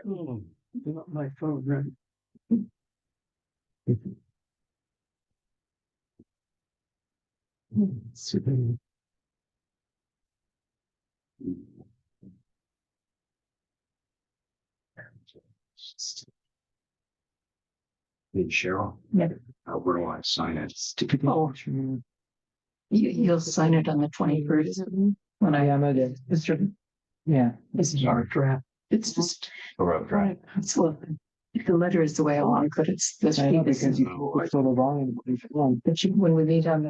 Oh, not my phone, right? Hey, Cheryl. Yeah. Where do I sign it? Oh, you'll sign it on the 21st when I am it. It's your, yeah, this is our draft. It's just, Right. it's the letter is the way I want to put it. This I know, piece because you put so long and but when we meet on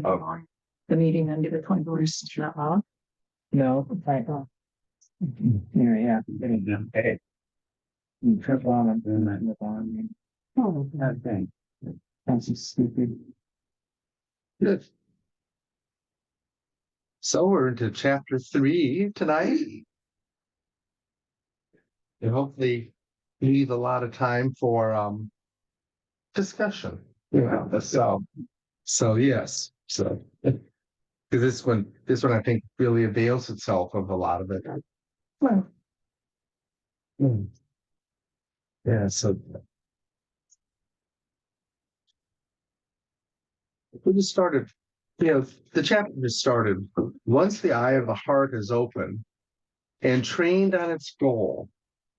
Oh. the meeting under the 21st. No, right. Yeah. Hey. You trip on and doing that in the bond. Oh, that thing. That's just stupid. Good. So we're into chapter 3 tonight. And hopefully leave a lot of time for discussion. Yeah. So yes. So because this one I think really avails itself of a lot of it. Well, Yeah, so we just started, the chapter just started. Once the eye of the heart is open and trained on its goal,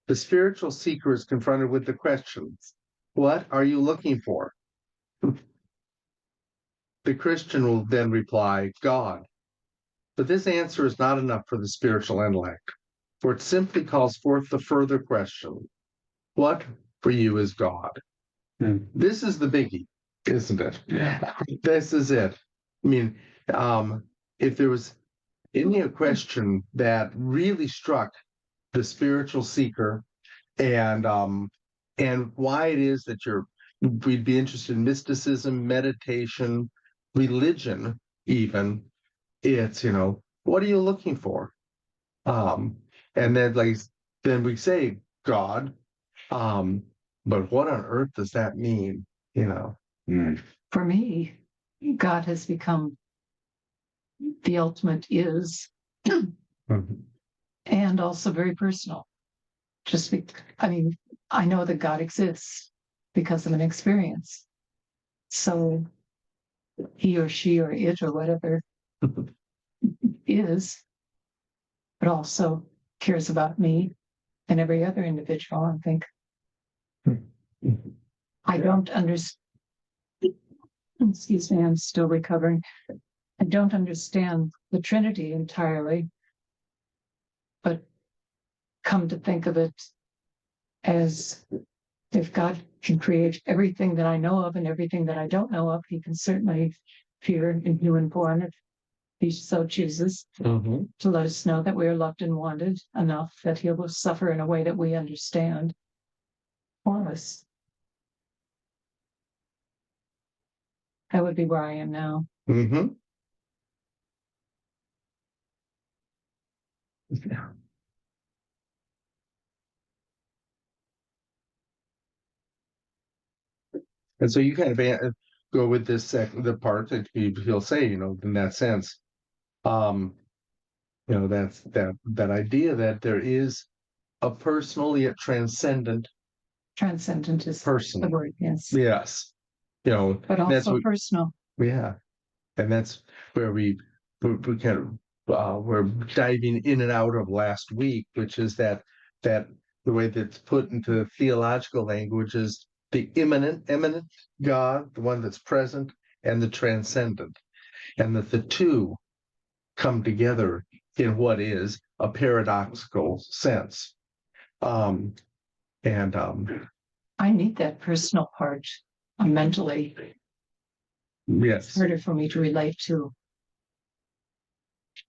the spiritual seeker is confronted with the questions: what are you looking for? The Christian will then reply, God. But this answer is not enough for the spiritual intellect, for it simply calls forth the further question: what for you is God? This is the biggie, isn't it? Yeah. This is it. I mean, if there was any question that really struck the spiritual seeker and why it is that we'd be interested in mysticism, meditation, religion, even, it's, what are you looking for? And then we say God, but what on earth does that mean? for me, God has become the ultimate is and also very personal. I know that God exists because of an experience. So he or she or it or whatever is, but also cares about me and every other individual. I think I don't understand. Excuse me, I'm still recovering. I don't understand the Trinity entirely, but come to think of it as if God can create everything that I know of and everything that I don't know of, he can certainly appear in human form if he so chooses to let us know that we are loved and wanted enough that he will suffer in a way that we understand for us. That would be where I am now. Mm-hmm. And so you kind of go with the part that he'll say, in that sense, that's that idea that there is a personal yet transcendent Transcendent is person. the word, yes. Yes, But also personal. Yeah, and that's where we kind of we're diving in and out of last week, which is that the way that's put into theological language is the eminent God, the one that's present, and the transcendent, and that the two come together in what is a paradoxical sense. I need that personal part mentally. Yes. It's harder for me to relate to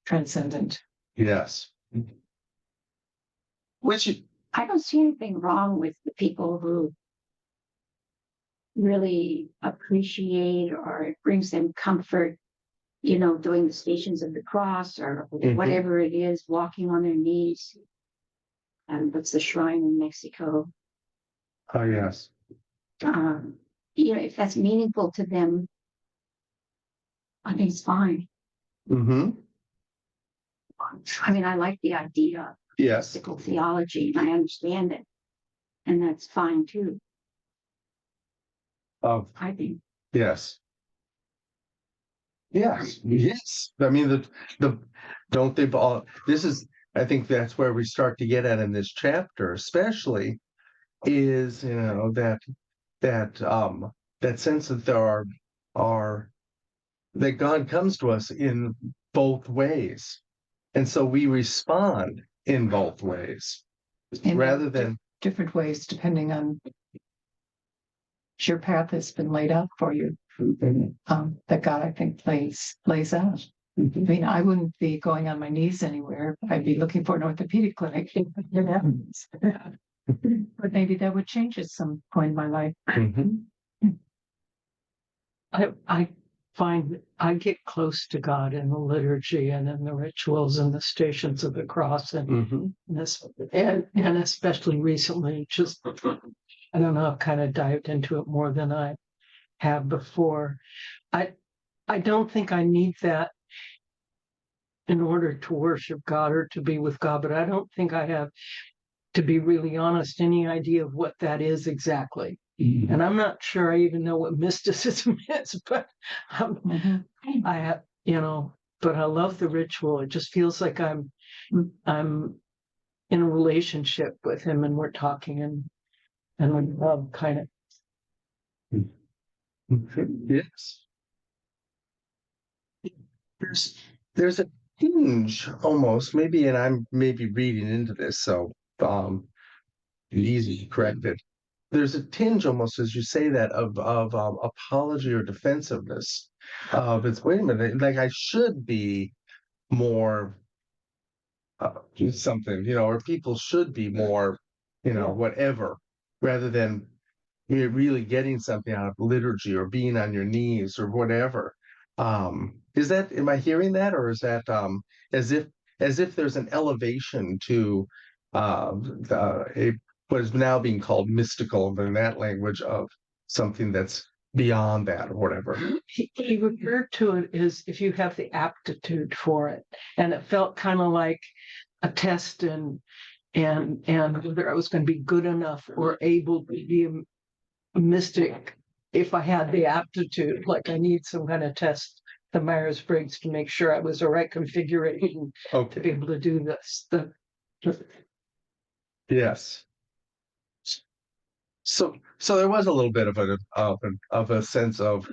transcendent. Yes. Which I don't see anything wrong with the people who really appreciate or it brings them comfort, doing the Stations of the Cross or whatever it is, walking on their knees. And what's the shrine in Mexico? Oh, yes. If that's meaningful to them, I think it's fine. Mm-hmm. I mean, I like the idea of Yes. mystical theology, and I understand it. And that's fine too, Of I think. yes. Yes. Yes. I mean the don't they all this is I think that's where we start to get at in this chapter, especially is that sense that are that God comes to us in both ways. And so we respond in both ways in rather than different ways, depending on your path has been laid out for you. That God, I think, lays out. I mean, I wouldn't be going on my knees anywhere. I'd be looking for an orthopedic clinic. But maybe that would change at some point in my life. Mhm. I find I get close to God in the liturgy and in the rituals and the stations of the cross and Mhm. this and especially recently, just I don't know, I've kind of dived into it more than I have before. I don't think I need that in order to worship God or to be with God, but I don't think I have, to be really honest, any idea of what that is exactly. And I'm not sure I even know what mysticism is, but I have, but I love the ritual. It just feels like I'm in a relationship with him and we're talking and we love kind of. Yes. There's a tinge almost, maybe, and I'm maybe reading into this, so easy to correct it. There's a tinge almost as you say that of apology or defensiveness. It's wait a minute, like I should be more something, or people should be more, whatever, rather than you're really getting something out of liturgy or being on your knees or whatever. Am I hearing that, or is that as if there's an elevation to what is now being called mystical in that language of something that's beyond that or whatever? He referred to it as if you have the aptitude for it, and it felt kind of like a test and whether I was going to be good enough or able to be a mystic if I had the aptitude. Like I need some kind of test, the Myers-Briggs, to make sure I was the right configuration to be able to do this. Yes. So there was a little bit of a sense of,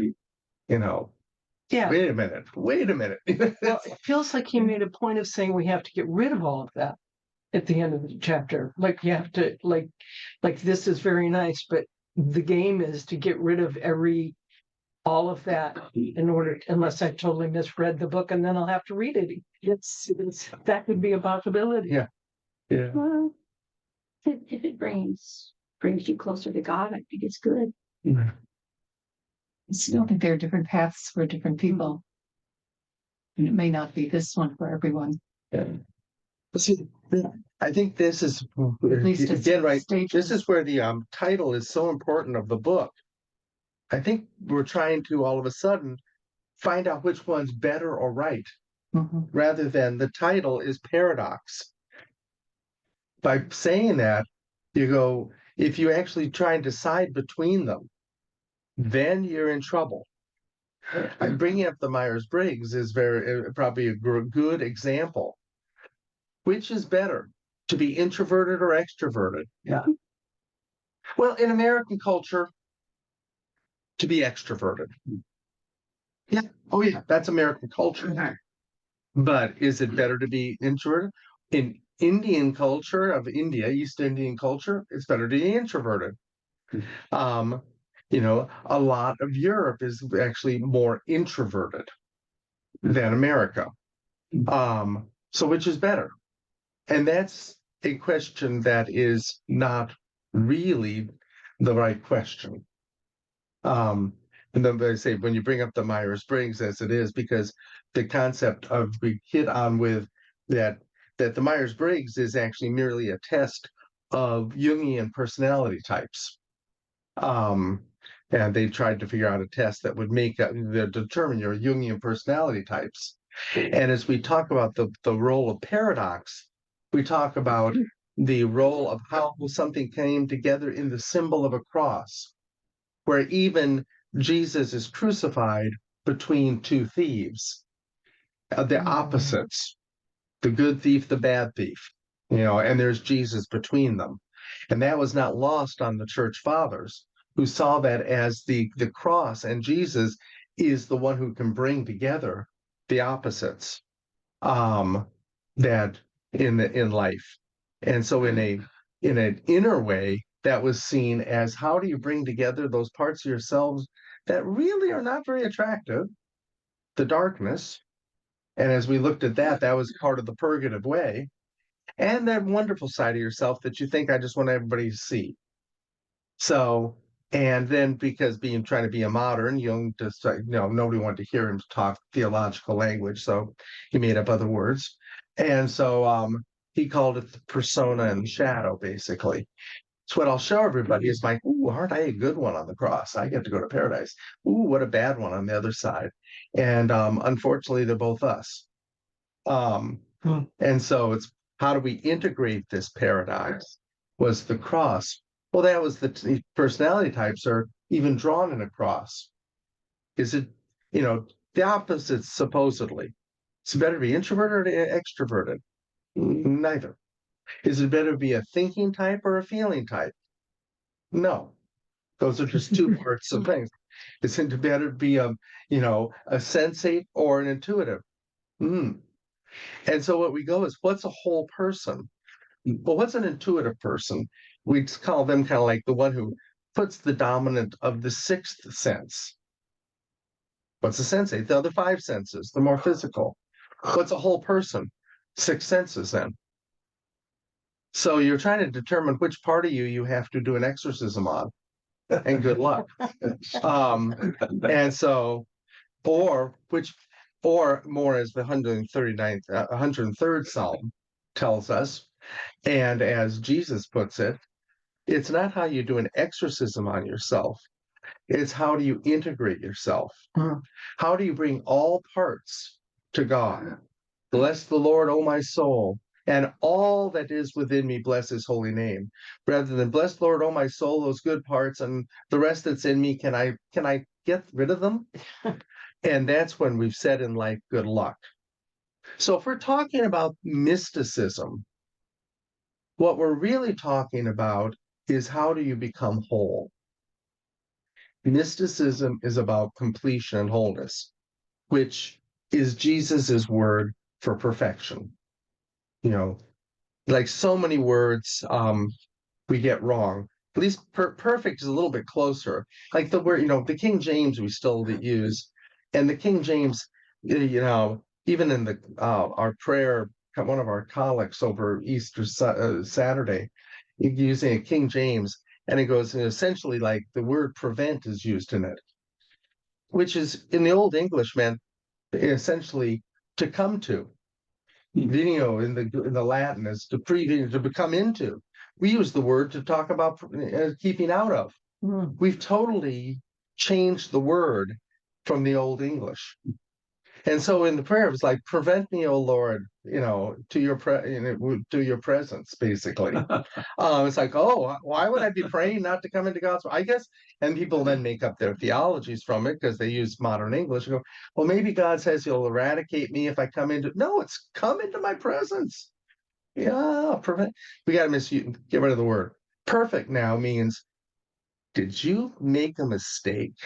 Yeah. wait a minute. Well, it feels like he made a point of saying we have to get rid of all of that at the end of the chapter. Like you have to like this is very nice, but the game is to get rid of all of that in order, unless I totally misread the book, and then I'll have to read it. It's that could be a possibility. Yeah. Yeah. Well, if it brings you closer to God, I think it's good. I still think there are different paths for different people. And it may not be this one for everyone. Yeah. See, I think this is At least it's again right. stages. This is where the title is so important of the book. I think we're trying to all of a sudden find out which one's better or right, rather than the title is paradox. By saying that, you go, if you actually try and decide between them, then you're in trouble. I'm bringing up the Myers-Briggs is probably a good example. Which is better, to be introverted or extroverted? Yeah. Well, in American culture, to be extroverted. Yeah. Oh, yeah. That's American culture. But is it better to be introverted? In Indian culture of India, East Indian culture, it's better to be introverted. A lot of Europe is actually more introverted than America. So which is better? And that's a question that is not really the right question. And then they say when you bring up the Myers-Briggs as it is, because the concept of we hit on with that the Myers-Briggs is actually merely a test of Jungian personality types. And they tried to figure out a test that would determine your Jungian personality types. And as we talk about the role of paradox, we talk about the role of how something came together in the symbol of a cross, where even Jesus is crucified between two thieves, the opposites, the good thief, the bad thief, and there's Jesus between them. And that was not lost on the church fathers, who saw that as the cross, and Jesus is the one who can bring together the opposites that in life. And so in an inner way, that was seen as, how do you bring together those parts of yourselves that really are not very attractive, the darkness. And as we looked at that, that was part of the purgative way. And that wonderful side of yourself that you think, I just want everybody to see. So, and then because trying to be a modern, Jung just, nobody wanted to hear him talk theological language. So he made up other words. And so he called it the persona and shadow, basically. So what I'll show everybody is like, ooh, aren't I a good one on the cross? I get to go to paradise. Ooh, what a bad one on the other side. And unfortunately, they're both us. And so it's, how do we integrate this paradox? Was the cross? Well, that was the personality types are even drawn in a cross. Is it, the opposites supposedly? It's better to be introverted or extroverted? Neither. Is it better to be a thinking type or a feeling type? No. Those are just two parts of things. Is it better to be a sensate or an intuitive? And so what we go is, what's a whole person? Well, what's an intuitive person? We call them kind of like the one who puts the dominant of the sixth sense. What's a sensate? The other five senses, the more physical. What's a whole person? Six senses then. So you're trying to determine which part of you have to do an exorcism on, and good luck. And so, or more as the 103rd Psalm tells us, and as Jesus puts it, it's not how you do an exorcism on yourself. It's how do you integrate yourself? How do you bring all parts to God? Bless the Lord, O my soul, and all that is within me, bless his holy name. Rather than bless the Lord, O my soul, those good parts, and the rest that's in me, can I get rid of them? And that's when we've said in life, good luck. So if we're talking about mysticism, what we're really talking about is, how do you become whole? Mysticism is about completion and wholeness, which is Jesus's word for perfection. Like so many words we get wrong. At least perfect is a little bit closer. Like the word, the King James we still use, and the King James, even in the our prayer, one of our collects over Easter Saturday, using a King James, and it goes essentially like the word prevent is used in it, which is in the Old English meant essentially to come to. Venio in the Latin is to become into. We use the word to talk about keeping out of. We've totally changed the word from the Old English. And so in the prayer, it's like, prevent me, O Lord, to your presence, basically. It's like, oh, why would I be praying not to come into God's? I guess, and people then make up their theologies from it because they use modern English and go, well, maybe God says he'll eradicate me if I come into. No, it's come into my presence. Yeah, prevent. We got to get rid of the word. Perfect now means, did you make a mistake?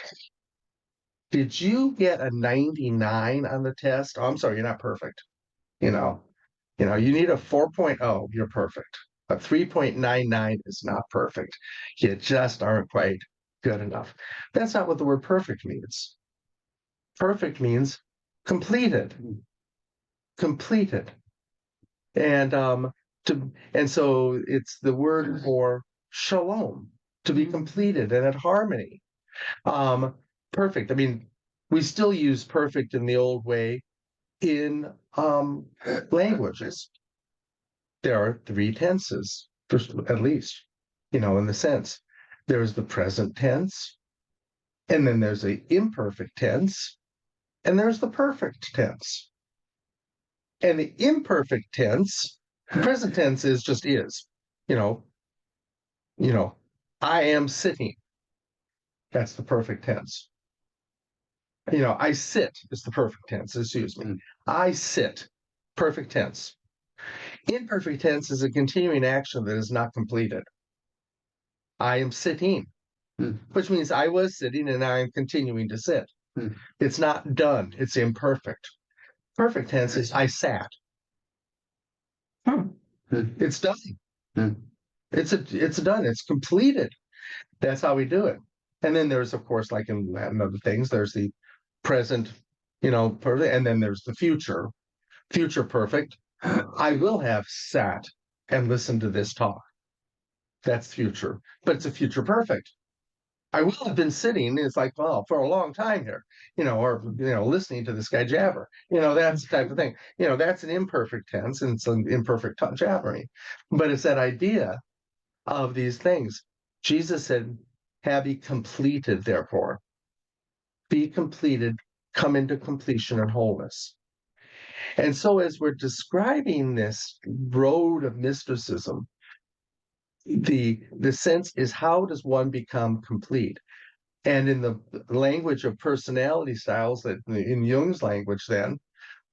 Did you get a 99 on the test? Oh, I'm sorry, you're not perfect. You need a 4.0, you're perfect. A 3.99 is not perfect. You just aren't quite good enough. That's not what the word perfect means. Perfect means completed. Completed. And so it's the word for shalom, to be completed and at harmony. Perfect. I mean, we still use perfect in the old way in languages. There are three tenses, at least, in the sense. There's the present tense, and then there's the imperfect tense, and there's the perfect tense. And the imperfect tense Present tense is just is, you know, I am sitting. That's the perfect tense. I sit is the perfect tense, excuse me. I sit, perfect tense. Imperfect tense is a continuing action that is not completed. I am sitting, which means I was sitting and I am continuing to sit. It's not done, it's imperfect. Perfect tense is I sat. It's done. It's done, it's completed. That's how we do it. And then there's, of course, like in Latin, other things, there's the present, perfect, and then there's the future perfect. I will have sat and listened to this talk. That's future, but it's a future perfect. I will have been sitting, it's like, well, for a long time here, or, listening to this guy jabber, that's the type of thing, that's an imperfect tense and it's an imperfect jabbering. But it's that idea of these things. Jesus said, have ye completed, therefore. Be completed, come into completion and wholeness. And so as we're describing this road of mysticism, the sense is, how does one become complete? And in the language of personality styles, that in Jung's language, then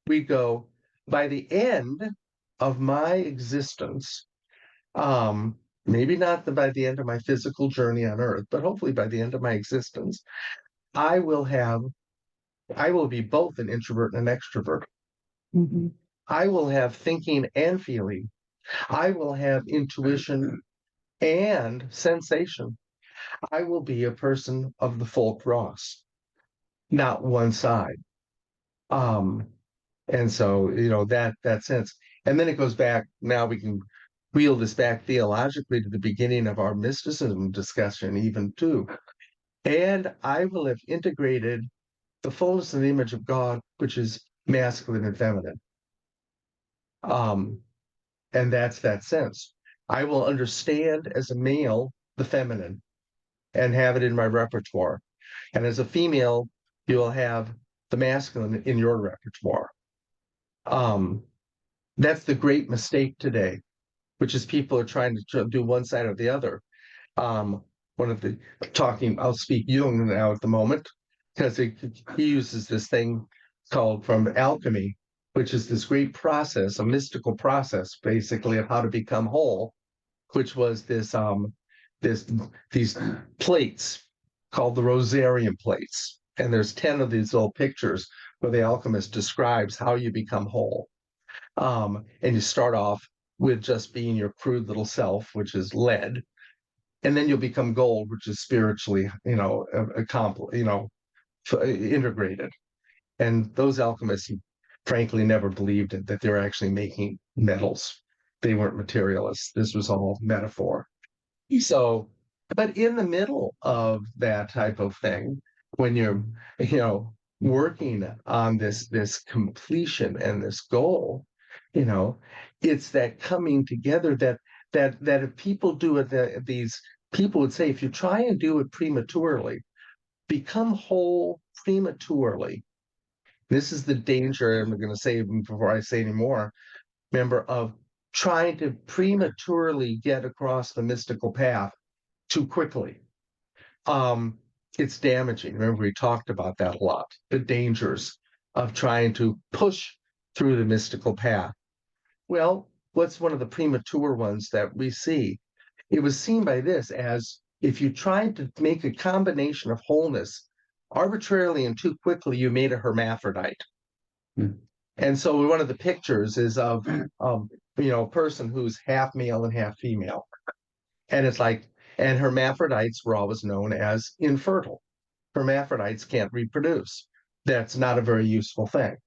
we go, by the end of my existence, maybe not by the end of my physical journey on earth, but hopefully by the end of my existence, I will be both an introvert and an extrovert. Mm-hmm. I will have thinking and feeling. I will have intuition and sensation. I will be a person of the full cross, not one side. And so, that sense. And then it goes back, now we can wheel this back theologically to the beginning of our mysticism discussion, even too. And I will have integrated the fullness of the image of God, which is masculine and feminine. And that's that sense. I will understand as a male the feminine and have it in my repertoire. And as a female, you'll have the masculine in your repertoire. That's the great mistake today, which is people are trying to do one side or the other. I'll speak Jung now at the moment, because he uses this thing called from alchemy, which is this great process, a mystical process, basically, of how to become whole, which was these plates called the Rosarium plates. And there's 10 of these little pictures where the alchemist describes how you become whole. And you start off with just being your crude little self, which is lead, and then you'll become gold, which is spiritually, integrated. And those alchemists, frankly, never believed that they were actually making metals. They weren't materialists. This was all metaphor. So, but in the middle of that type of thing, when you're, working on this completion and this goal, it's that coming together that if people do it, these people would say, if you try and do it prematurely, become whole prematurely. This is the danger, I'm going to say before I say any more, remember, of trying to prematurely get across the mystical path too quickly. It's damaging. Remember, we talked about that a lot, the dangers of trying to push through the mystical path. Well, what's one of the premature ones that we see? It was seen by this as, if you tried to make a combination of wholeness arbitrarily and too quickly, you made a hermaphrodite. And so one of the pictures is of a person who's half male and half female. And it's like, and hermaphrodites were always known as infertile. Hermaphrodites can't reproduce. That's not a very useful thing.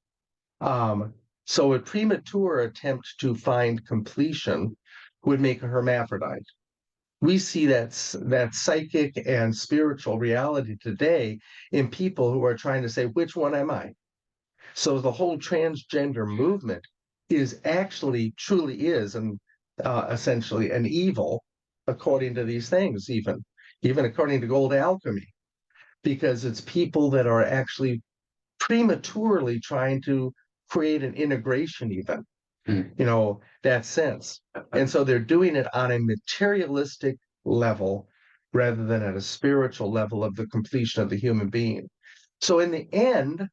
So a premature attempt to find completion would make a hermaphrodite. We see that psychic and spiritual reality today in people who are trying to say, which one am I? So the whole transgender movement is actually, truly is, and essentially an evil, according to these things, even according to gold alchemy, because it's people that are actually prematurely trying to create an integration even. that sense. And so they're doing it on a materialistic level rather than at a spiritual level of the completion of the human being. So in the end,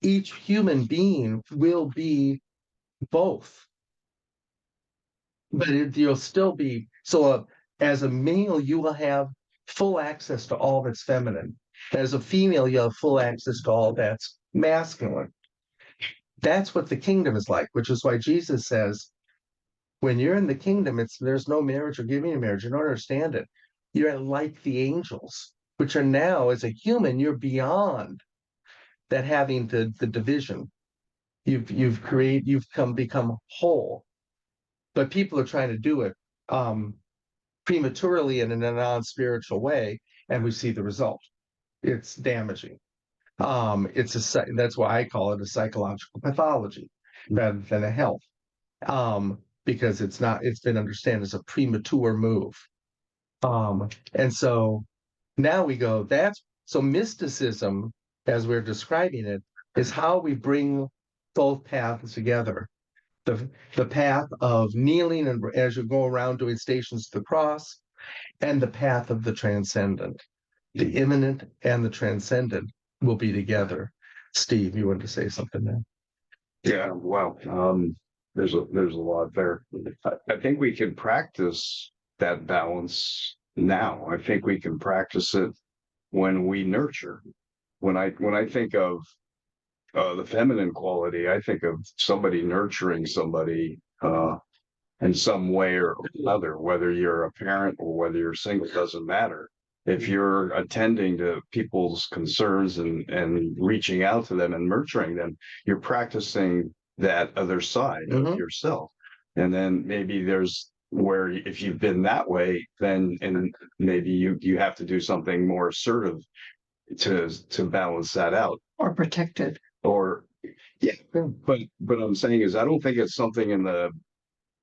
each human being will be both. But you'll still be, as a male, you will have full access to all that's feminine. As a female, you have full access to all that's masculine. That's what the kingdom is like, which is why Jesus says, when you're in the kingdom, there's no marriage or giving a marriage. You don't understand it. You're like the angels, which are now, as a human, you're beyond that having the division. You've become whole. But people are trying to do it prematurely and in a non-spiritual way, and we see the result. It's damaging. That's why I call it a psychological pathology rather than a health. Because it's been understood as a premature move. And so now we go, so mysticism, as we're describing it, is how we bring both paths together. The path of kneeling and as you go around doing stations to the cross, and the path of the transcendent. The immanent and the transcendent will be together. Steve, you wanted to say something there? Yeah, well, there's a lot there. I think we can practice that balance now. I think we can practice it when we nurture. When I think of the feminine quality, I think of somebody nurturing somebody in some way or another, whether you're a parent or whether you're single, doesn't matter. If you're attending to people's concerns and reaching out to them and nurturing them, you're practicing that other side of yourself. And then maybe there's where if you've been that way, then and maybe you have to do something more assertive to balance that out. Or protected. Or yeah, but I'm saying is I don't think it's something in the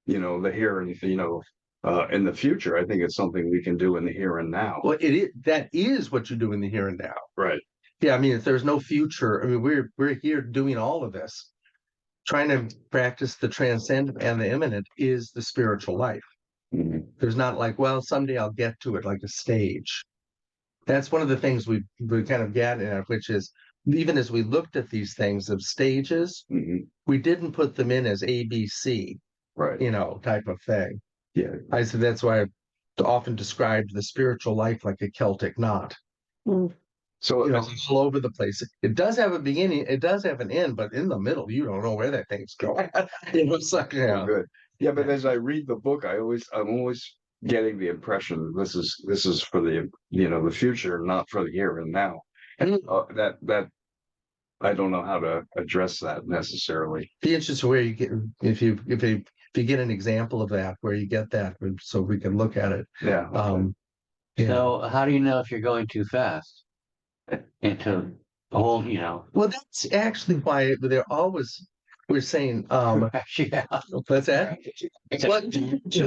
the here and in the future. I think it's something we can do in the here and now. Well, that is what you do in the here and now. Right. Yeah, I mean, if there's no future, I mean, we're here doing all of this. Trying to practice the transcendent and the immanent is the spiritual life. Mm-hmm. There's not like, well, someday I'll get to it, like a stage. That's one of the things we kind of get at, which is even as we looked at these things of stages, we didn't put them in as A, B, C, right? Type of thing. Yeah, I said that's why I've often described the spiritual life like a Celtic knot. So it's all over the place. It does have a beginning, it does have an end, but in the middle, you don't know where that thing's going. It's like, good. Yeah, but as I read the book, I'm always getting the impression this is for the the future, not for the here and now. And that I don't know how to address that necessarily. Be interested where you get if you get an example of that, where you get that, so we can look at it. Yeah. So how do you know if you're going too fast into the whole, Well, that's actually why we're saying, yeah. what's that? What?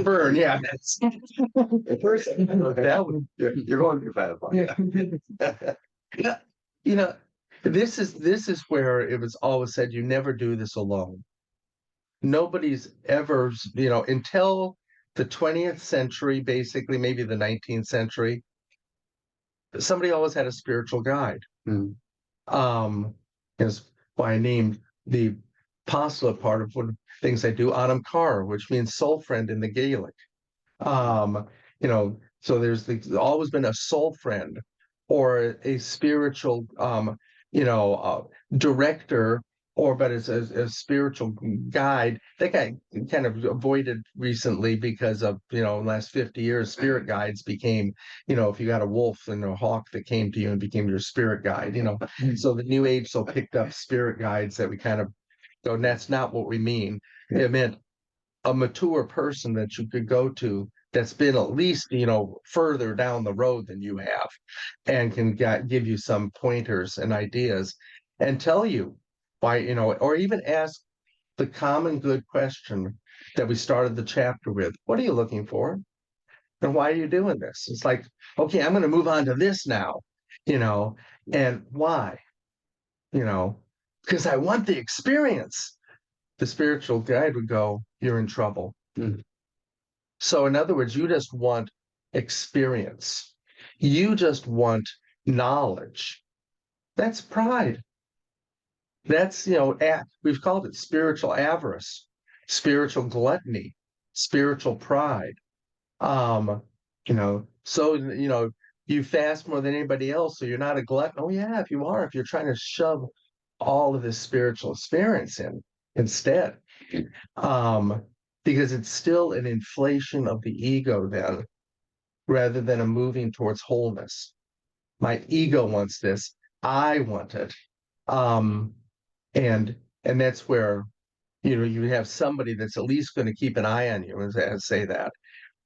Burn, yeah. That's that would, You're going too fast. This is where it was always said you never do this alone. Nobody's ever, until the 20th century, basically, maybe the 19th century, somebody always had a spiritual guide. Is why I named the apostolate part of one of the things I do, Anam Kar, which means soul friend in the Gaelic. So there's always been a soul friend or a spiritual, director, but as a spiritual guide. That guy kind of avoided recently because of, in the last 50 years, spirit guides became, if you got a wolf and a hawk that came to you and became your spirit guide, So the New Age picked up spirit guides that we kind of go, and that's not what we mean. It meant a mature person that you could go to that's been at least, further down the road than you have and can give you some pointers and ideas and tell you why, or even ask the common good question that we started the chapter with. What are you looking for? And why are you doing this? It's like, okay, I'm going to move on to this now, and why? Because I want the experience. the spiritual guide would go, you're in trouble. Mm. So in other words, you just want experience. You just want knowledge. That's pride. That's, we've called it spiritual avarice, spiritual gluttony, spiritual pride. Um, you fast more than anybody else, so you're not a glutton. Oh yeah, if you are, if you're trying to shove all of this spiritual experience in instead. Because it's still an inflation of the ego then, rather than a moving towards wholeness. My ego wants this, I want it. Um, and that's where you have somebody that's at least going to keep an eye on you and say that.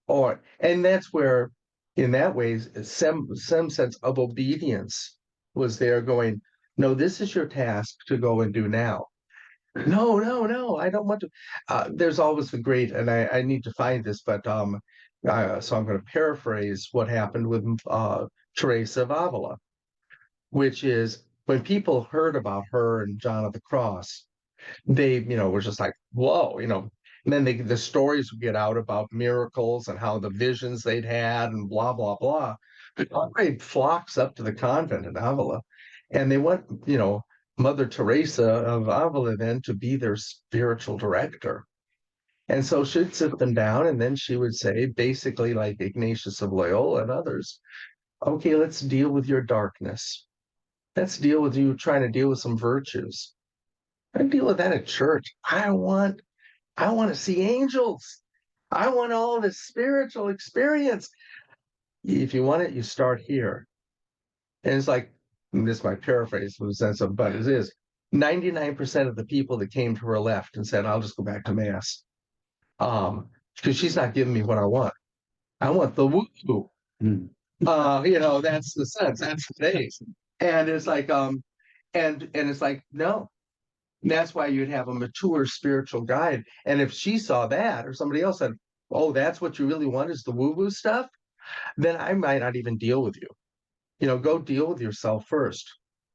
And that's where, in that way, some sense of obedience was there going, no, this is your task to go and do now. No, I don't want to. There's always the great, and I need to find this, but so I'm going to paraphrase what happened with Teresa of Avila, which is when people heard about her and John of the Cross, they, were just like, whoa, and then the stories would get out about miracles and how the visions they'd had and blah, blah, blah. Everybody flocks up to the convent in Avila, and they want, Mother Teresa of Avila then to be their spiritual director. And so she'd sit them down, and then she would say, basically like Ignatius of Loyola and others, okay, let's deal with your darkness. Let's deal with you trying to deal with some virtues. I deal with that at church. I want to see angels. I want all this spiritual experience. If you want it, you start here. And it's like, and this is my paraphrase in the sense of, but it is 99% of the people that came to her left and said, I'll just go back to mass. Because she's not giving me what I want. I want the woo-woo. Mm. That's the sense. That's the days. And it's like, and it's like, no. And that's why you'd have a mature spiritual guide. And if she saw that, or somebody else said, oh, that's what you really want is the woo-woo stuff, then I might not even deal with you. Go deal with yourself first.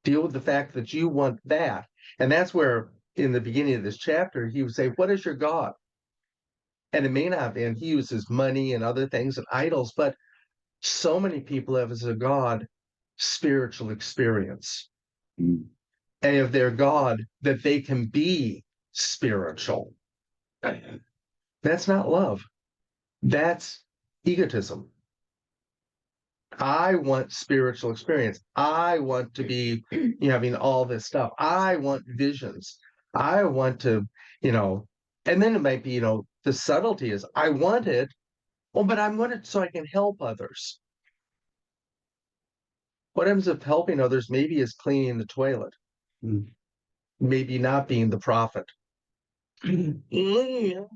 Deal with the fact that you want that. And that's where, in the beginning of this chapter, he would say, what is your God? And it may not be, and he uses money and other things and idols, but so many people have as a God spiritual experience. Mm. And of their God that they can be spiritual. That's not love. That's egotism. I want spiritual experience. I want to be having all this stuff. I want visions. I want to, and then it might be, the subtlety is I want it, but I want it so I can help others. What happens if helping others maybe is cleaning the toilet? Mm. Maybe not being the prophet. I'm going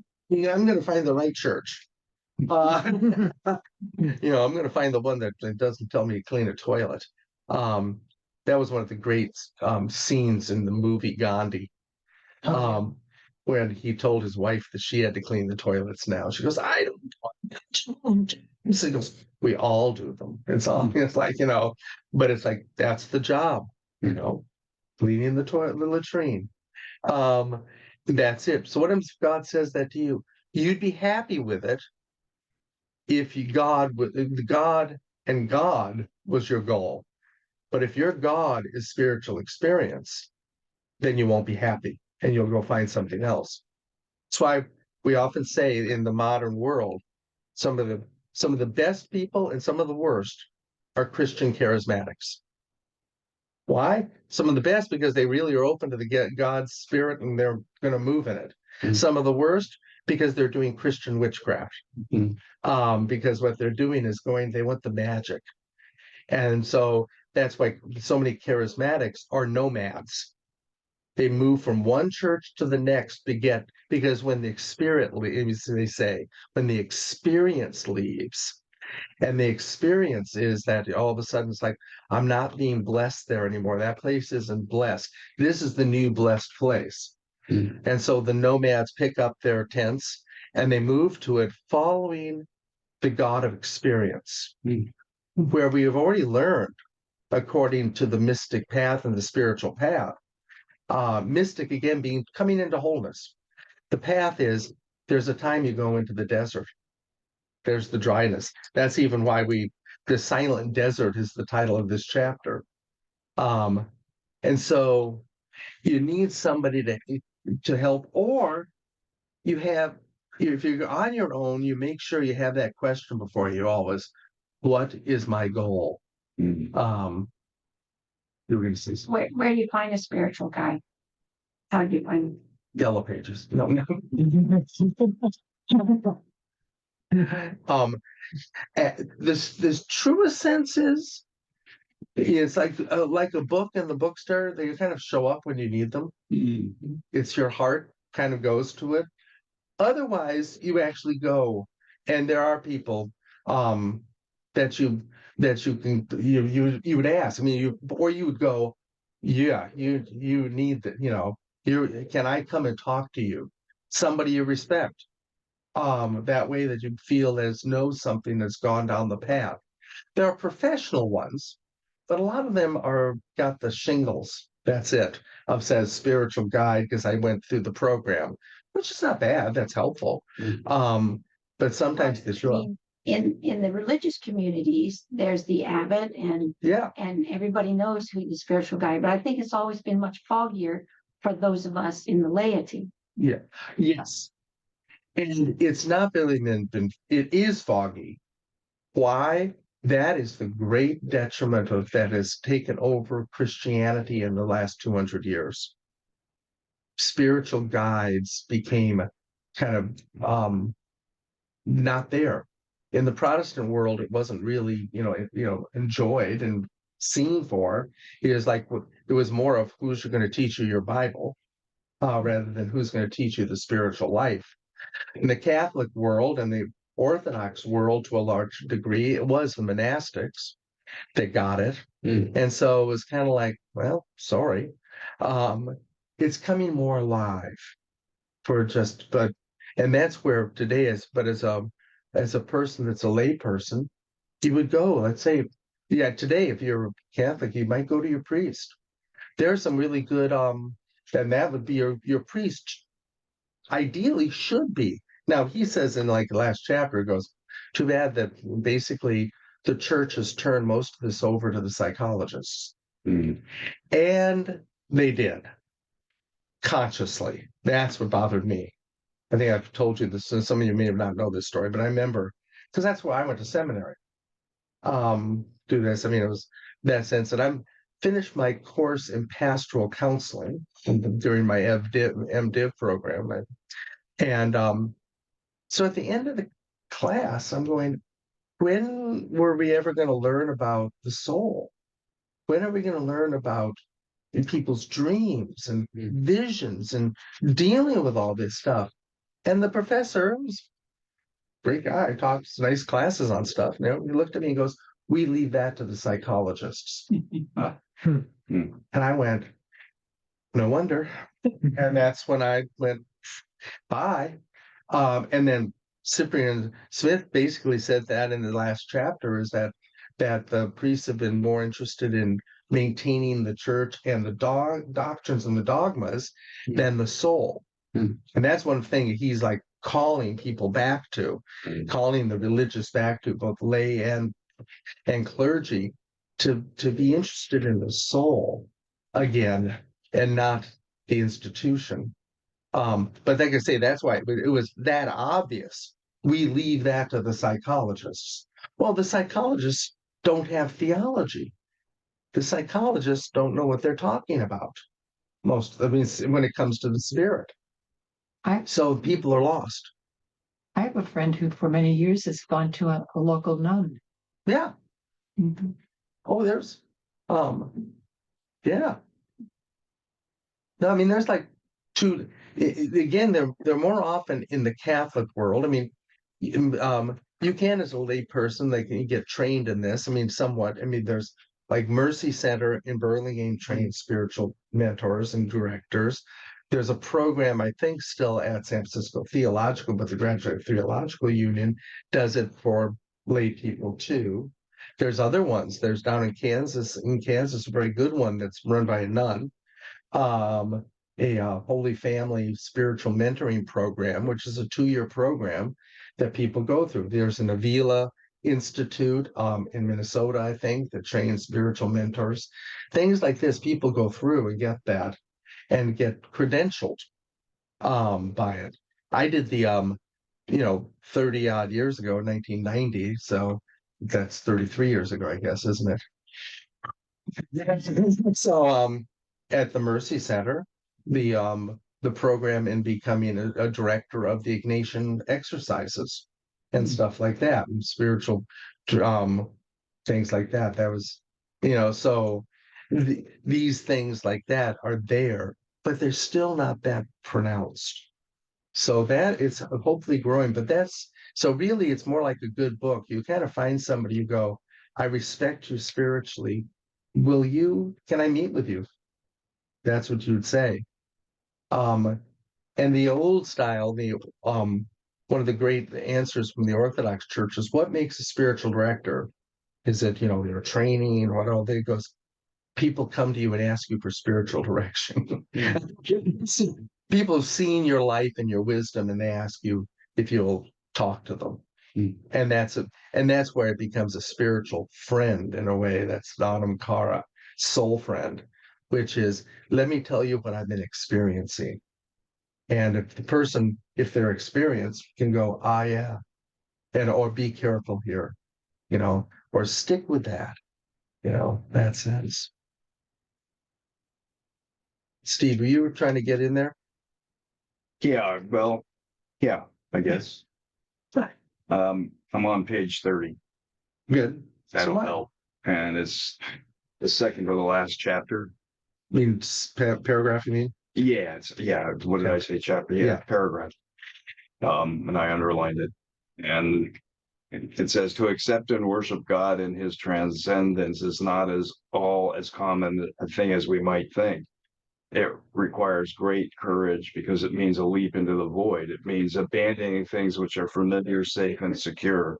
to find the right church. I'm going to find the one that doesn't tell me to clean a toilet. That was one of the great scenes in the movie Gandhi, when he told his wife that she had to clean the toilets now. She goes, I don't. He goes, we all do them. It's like, but it's like, that's the job, cleaning the toilet, the latrine. That's it. So what if God says that to you? You'd be happy with it if God and God was your goal. But if your God is spiritual experience, then you won't be happy and you'll go find something else. That's why we often say in the modern world, some of the best people and some of the worst are Christian charismatics. Why? Some of the best because they really are open to the God's spirit and they're going to move in it. Mm-hmm. Some of the worst because they're doing Christian witchcraft. Mm-hmm. Because what they're doing is they want the magic. And so that's why so many charismatics are nomads. They move from one church to the next because when the experience leaves, they say, when the experience leaves, and the experience is that all of a sudden it's like, I'm not being blessed there anymore. That place isn't blessed. This is the new blessed place. Mm-hmm. And so the nomads pick up their tents and they move to it following the God of experience, where we have already learned, according to the mystic path and the spiritual path, mystic again being coming into wholeness. The path is there's a time you go into the desert. There's the dryness. That's even why the silent desert is the title of this chapter. And so you need somebody to help, or you have, if you're on your own, you make sure you have that question before you always, what is my goal? You were going to say something. Where do you find a spiritual guide? How do you find? Yellow Pages. No. This truest sense is it's like a book in the bookstore. They kind of show up when you need them. It's your heart kind of goes to it. Otherwise, you actually go, and there are people that you can you would ask. I mean, you would go, yeah, you need that. You can I come and talk to you? Somebody you respect. That way that you feel as knows something that's gone down the path. There are professional ones, but a lot of them are got the shingles. That's it. Of says spiritual guide because I went through the program, which is not bad. That's helpful. But sometimes they show up. In the religious communities, there's the abbot and Yeah. and everybody knows who the spiritual guide, but I think it's always been much foggier for those of us in the laity. Yeah. Yes. And it's not really been it is foggy. Why? That is the great detriment of that has taken over Christianity in the last 200 years. Spiritual guides became kind of not there. In the Protestant world, it wasn't really, enjoyed and seen for. It was more of who's going to teach you your Bible, rather than who's going to teach you the spiritual life. In the Catholic world and the Orthodox world, to a large degree, it was the monastics that got it. And so it was kind of like, well, sorry. It's coming more alive and that's where today is, but as a person that's a lay person, you would go, let's say, yeah, today, if you're a Catholic, you might go to your priest. There's some really good, and that would be your priest, ideally should be. Now, he says in like the last chapter, it goes, too bad that basically the church has turned most of this over to the psychologists. And they did, consciously. That's what bothered me. I think I've told you this, and some of you may have not know this story, but I remember, because that's where I went to seminary. Do this. I mean, it was that sense that I'm finished my course in pastoral counseling during my MDiv program. And so at the end of the class, I'm going, when were we ever going to learn about the soul? When are we going to learn about people's dreams and visions and dealing with all this stuff? And the professor was a great guy, talks nice classes on stuff. He looked at me and goes, we leave that to the psychologists. And I went, no wonder. And that's when I went, bye. And then Cyprian Smith basically said that in the last chapter is that the priests have been more interested in maintaining the church and the doctrines and the dogmas than the soul. And that's one thing he's like calling people back to, calling the religious back to, both lay and clergy, to be interested in the soul again and not the institution. But like I say, that's why it was that obvious. We leave that to the psychologists. Well, the psychologists don't have theology. The psychologists don't know what they're talking about. When it comes to the spirit. So people are lost. I have a friend who for many years has gone to a local nun. Yeah. Oh, there's, yeah. No, I mean, there's like again, they're more often in the Catholic world. I mean, you can, as a lay person, they can get trained in this. I mean, somewhat. I mean, there's like Mercy Center in Burlingame trains spiritual mentors and directors. There's a program, I think, still at San Francisco Theological, but the Graduate Theological Union does it for lay people too. There's other ones. There's down in Kansas, a very good one that's run by a nun. Holy Family spiritual mentoring program, which is a 2-year program that people go through. There's an Avila Institute in Minnesota, I think, that trains spiritual mentors. Things like this, people go through and get that and get credentialed by it. I did the 30 odd years ago, 1990. So that's 33 years ago, I guess, isn't it? So at the Mercy Center, the program in becoming a director of the Ignatian exercises and stuff like that, and spiritual things like that. That was, so these things like that are there, but they're still not that pronounced. So that is hopefully growing, but so really it's more like a good book. You kind of find somebody, you go, I respect you spiritually. Can I meet with you? That's what you'd say. And the old style, one of the great answers from the Orthodox Church is, what makes a spiritual director? Is it, their training or what all they goes, people come to you and ask you for spiritual direction. People have seen your life and your wisdom, and they ask you if you'll talk to them. And that's where it becomes a spiritual friend in a way. That's Dhanam Kara, soul friend, which is, let me tell you what I've been experiencing. And if they're experienced, can go, yeah, or be careful here, or stick with that, that sense. Steve, were you trying to get in there? Yeah, well, yeah, I guess. I'm on page 30. Good. That'll help. And it's the second to the last chapter. I mean, paragraph, you mean? Yeah, what did I say? Chapter? Yeah, paragraph. And I underlined it. And it says, to accept and worship God in his transcendence is not as common a thing as we might think. It requires great courage because it means a leap into the void. It means abandoning things which are familiar, safe, and secure.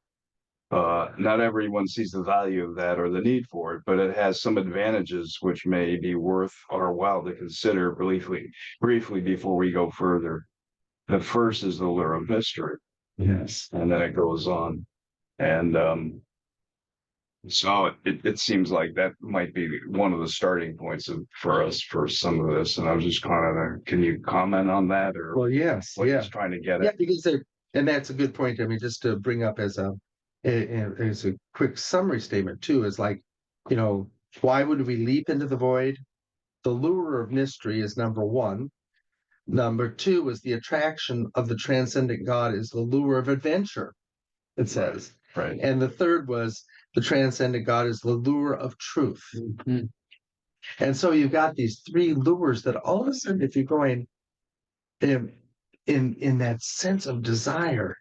Not everyone sees the value of that or the need for it, but it has some advantages which may be worth our while to consider briefly before we go further. The first is the lure of mystery. Yes. And then it goes on. And so it seems like that might be one of the starting points for us for some of this. And I was just kind of, can you comment on that, or well, yes, what he's trying to get at? Yeah, because and that's a good point. I mean, just to bring up as a quick summary statement too, is like, why would we leap into the void? The lure of mystery is number one. Number two is the attraction of the transcendent God is the lure of adventure, it says. Right. And the third was the transcendent God is the lure of truth. Mm-hmm. And so you've got these three lures that all of a sudden, if you're going in that sense of desire,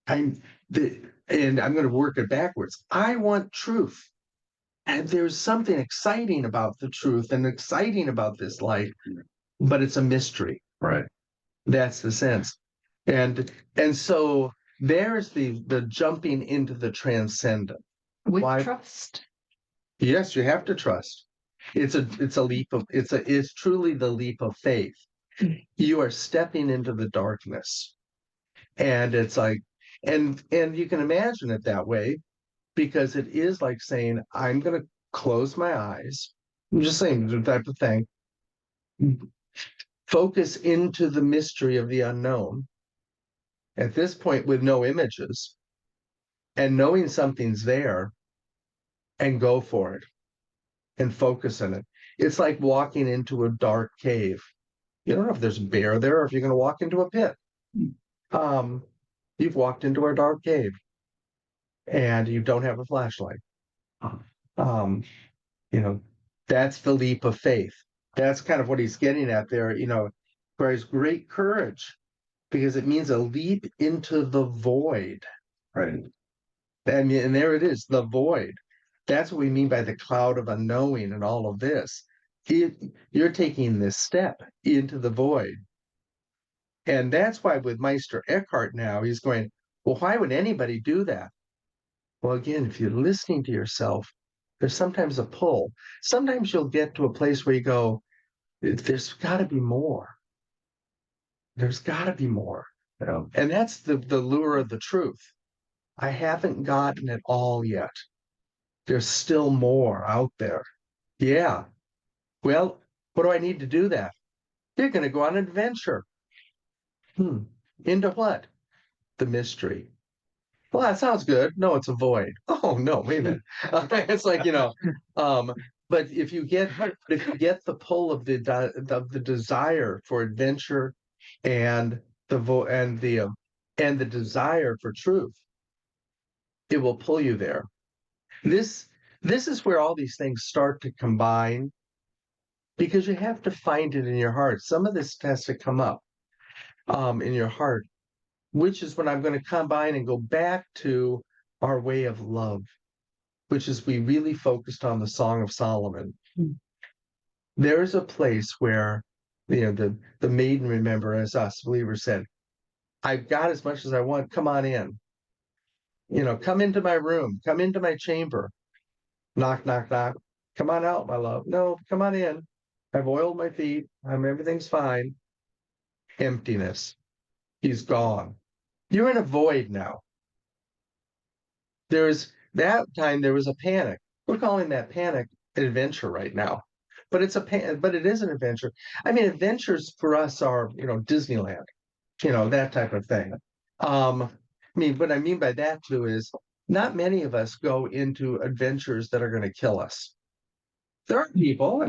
and I'm going to work it backwards. I want truth. And there's something exciting about the truth and exciting about this life, but it's a mystery. Right. That's the sense. And so there's the jumping into the transcendent. With trust. Yes, you have to trust. It's truly the leap of faith. You are stepping into the darkness. And it's like, and you can imagine it that way, because it is like saying, I'm going to close my eyes. I'm just saying the type of thing. Focus into the mystery of the unknown. At this point, with no images, and knowing something's there, and go for it, and focus on it. It's like walking into a dark cave. You don't know if there's a bear there or if you're going to walk into a pit. You've walked into a dark cave, and you don't have a flashlight. That's the leap of faith. That's kind of what he's getting at there, requires great courage, because it means a leap into the void. Right. And there it is, the void. That's what we mean by the cloud of unknowing and all of this. You're taking this step into the void. And that's why with Meister Eckhart now, he's going, well, why would anybody do that? Well, again, if you're listening to yourself, there's sometimes a pull. Sometimes you'll get to a place where you go, there's got to be more. There's got to be more. Yeah. And that's the lure of the truth. I haven't gotten it all yet. There's still more out there. Yeah. Well, what do I need to do that? You're going to go on an adventure. Into what? The mystery. Well, that sounds good. No, it's a void. Oh no, wait a minute. It's like, but if you get the pull of the desire for adventure and the desire for truth, it will pull you there. This is where all these things start to combine, because you have to find it in your heart. Some of this has to come up in your heart, which is when I'm going to combine and go back to our way of love, which is we really focused on the Song of Solomon. There's a place where, the maiden, remember, as us believers said, I've got as much as I want. Come on in. Come into my room. Come into my chamber. Knock, knock, knock. Come on out, my love. No, come on in. I've oiled my feet. Everything's fine. Emptiness. He's gone. You're in a void now. That time there was a panic. We're calling that panic an adventure right now. But but it is an adventure. Adventures for us are, Disneyland, that type of thing. What I mean by that too is not many of us go into adventures that are going to kill us. There are people,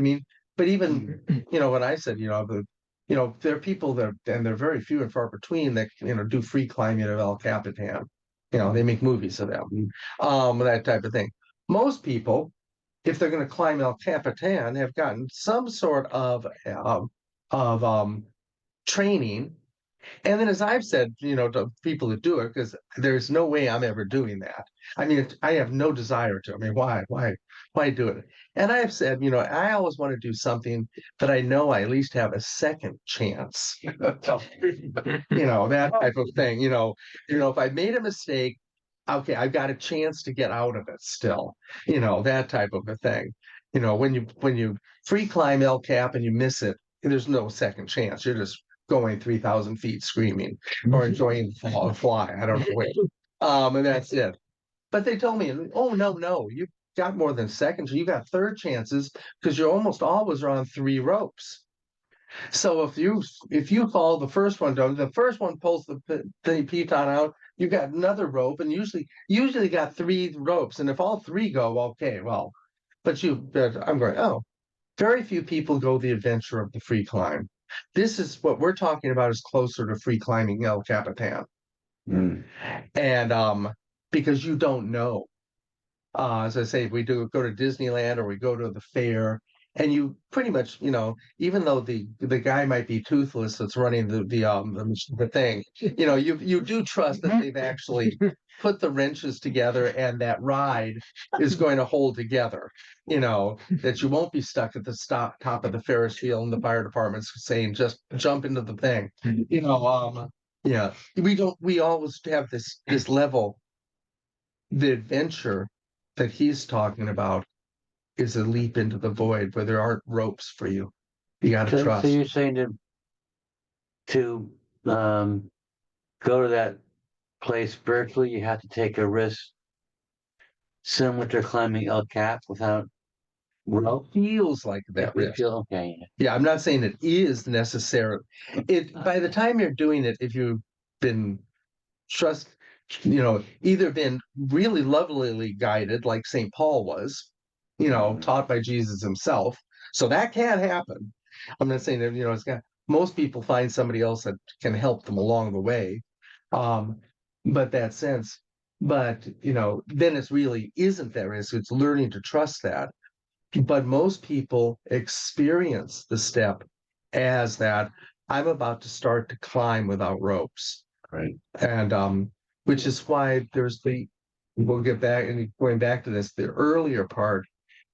but even, when I said, there are people that, and they're very few and far between, that, do free climbing of El Capitan. They make movies of them, that type of thing. Most people, if they're going to climb El Capitan, have gotten some sort of training. And then, as I've said, to people that do it, because there's no way I'm ever doing that. I have no desire to. Why do it? And I have said, I always want to do something that I know I at least have a second chance. That type of thing. If I made a mistake, okay, I've got a chance to get out of it still. That type of a thing. When you free climb El Cap and you miss it, there's no second chance. You're just going 3,000 feet screaming or enjoying the fly. I don't know which. And that's it. But they told me, oh, no, you got more than seconds. You got third chances, because you're almost always on 3 ropes. So if you follow the first one down, the first one pulls the piton out, you got another rope, and usually got 3 ropes. And if all 3 go, okay, well, but I'm going, oh, very few people go the adventure of the free climb. This is what we're talking about, is closer to free climbing El Capitan. And because you don't know. As I say, if we go to Disneyland or we go to the fair, and you pretty much, even though the guy might be toothless that's running the thing, you do trust that they've actually put the wrenches together and that ride is going to hold together. That you won't be stuck at the top of the Ferris wheel and the fire department's saying just jump into the thing. Yeah, we always have this level. The adventure that he's talking about is a leap into the void where there aren't ropes for you. You got to trust. So you're saying to go to that place virtually, you have to take a risk similar to climbing El Cap without rope? Feels like that risk. Okay. Yeah, I'm not saying it is necessary. By the time you're doing it, if you've been either been really lovelily guided, like St. Paul was, taught by Jesus himself. So that can happen. I'm not saying that, most people find somebody else that can help them along the way. But that sense, then it's really isn't that risk. It's learning to trust that. But most people experience the step as that I'm about to start to climb without ropes. Right. And which is why there's we'll get back and going back to this, the earlier part,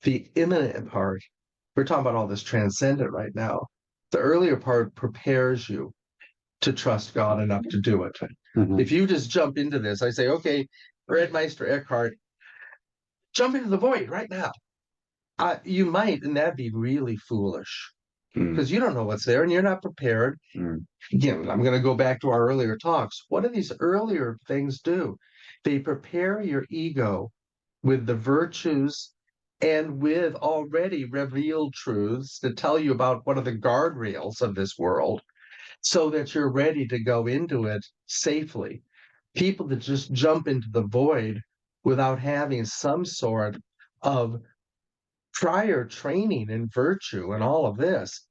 the imminent part. We're talking about all this transcendent right now. The earlier part prepares you to trust God enough to do it. If you just jump into this, I say, okay, Red Meister Eckhart, jump into the void right now. You might, and that'd be really foolish. Mm, because you don't know what's there and you're not prepared. mm, Again, I'm going to go back to our earlier talks. What do these earlier things do? They prepare your ego with the virtues and with already revealed truths to tell you about what are the guardrails of this world so that you're ready to go into it safely. People that just jump into the void without having some sort of prior training in virtue and all of this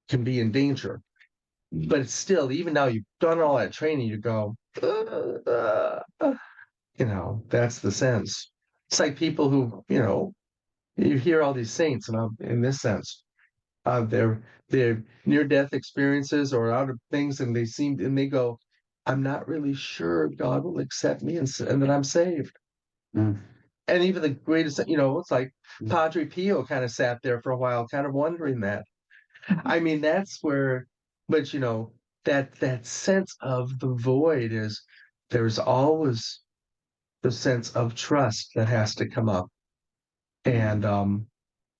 can be in danger. But still, even now you've done all that training, you go, that's the sense. It's like people who, you hear all these saints, and in this sense, their near-death experiences or out of things, and they go, I'm not really sure God will accept me and that I'm saved. Mm. And even the greatest, it's like Padre Pio kind of sat there for a while, kind of wondering that. I mean, that's where, but that sense of the void is there's always the sense of trust that has to come up. And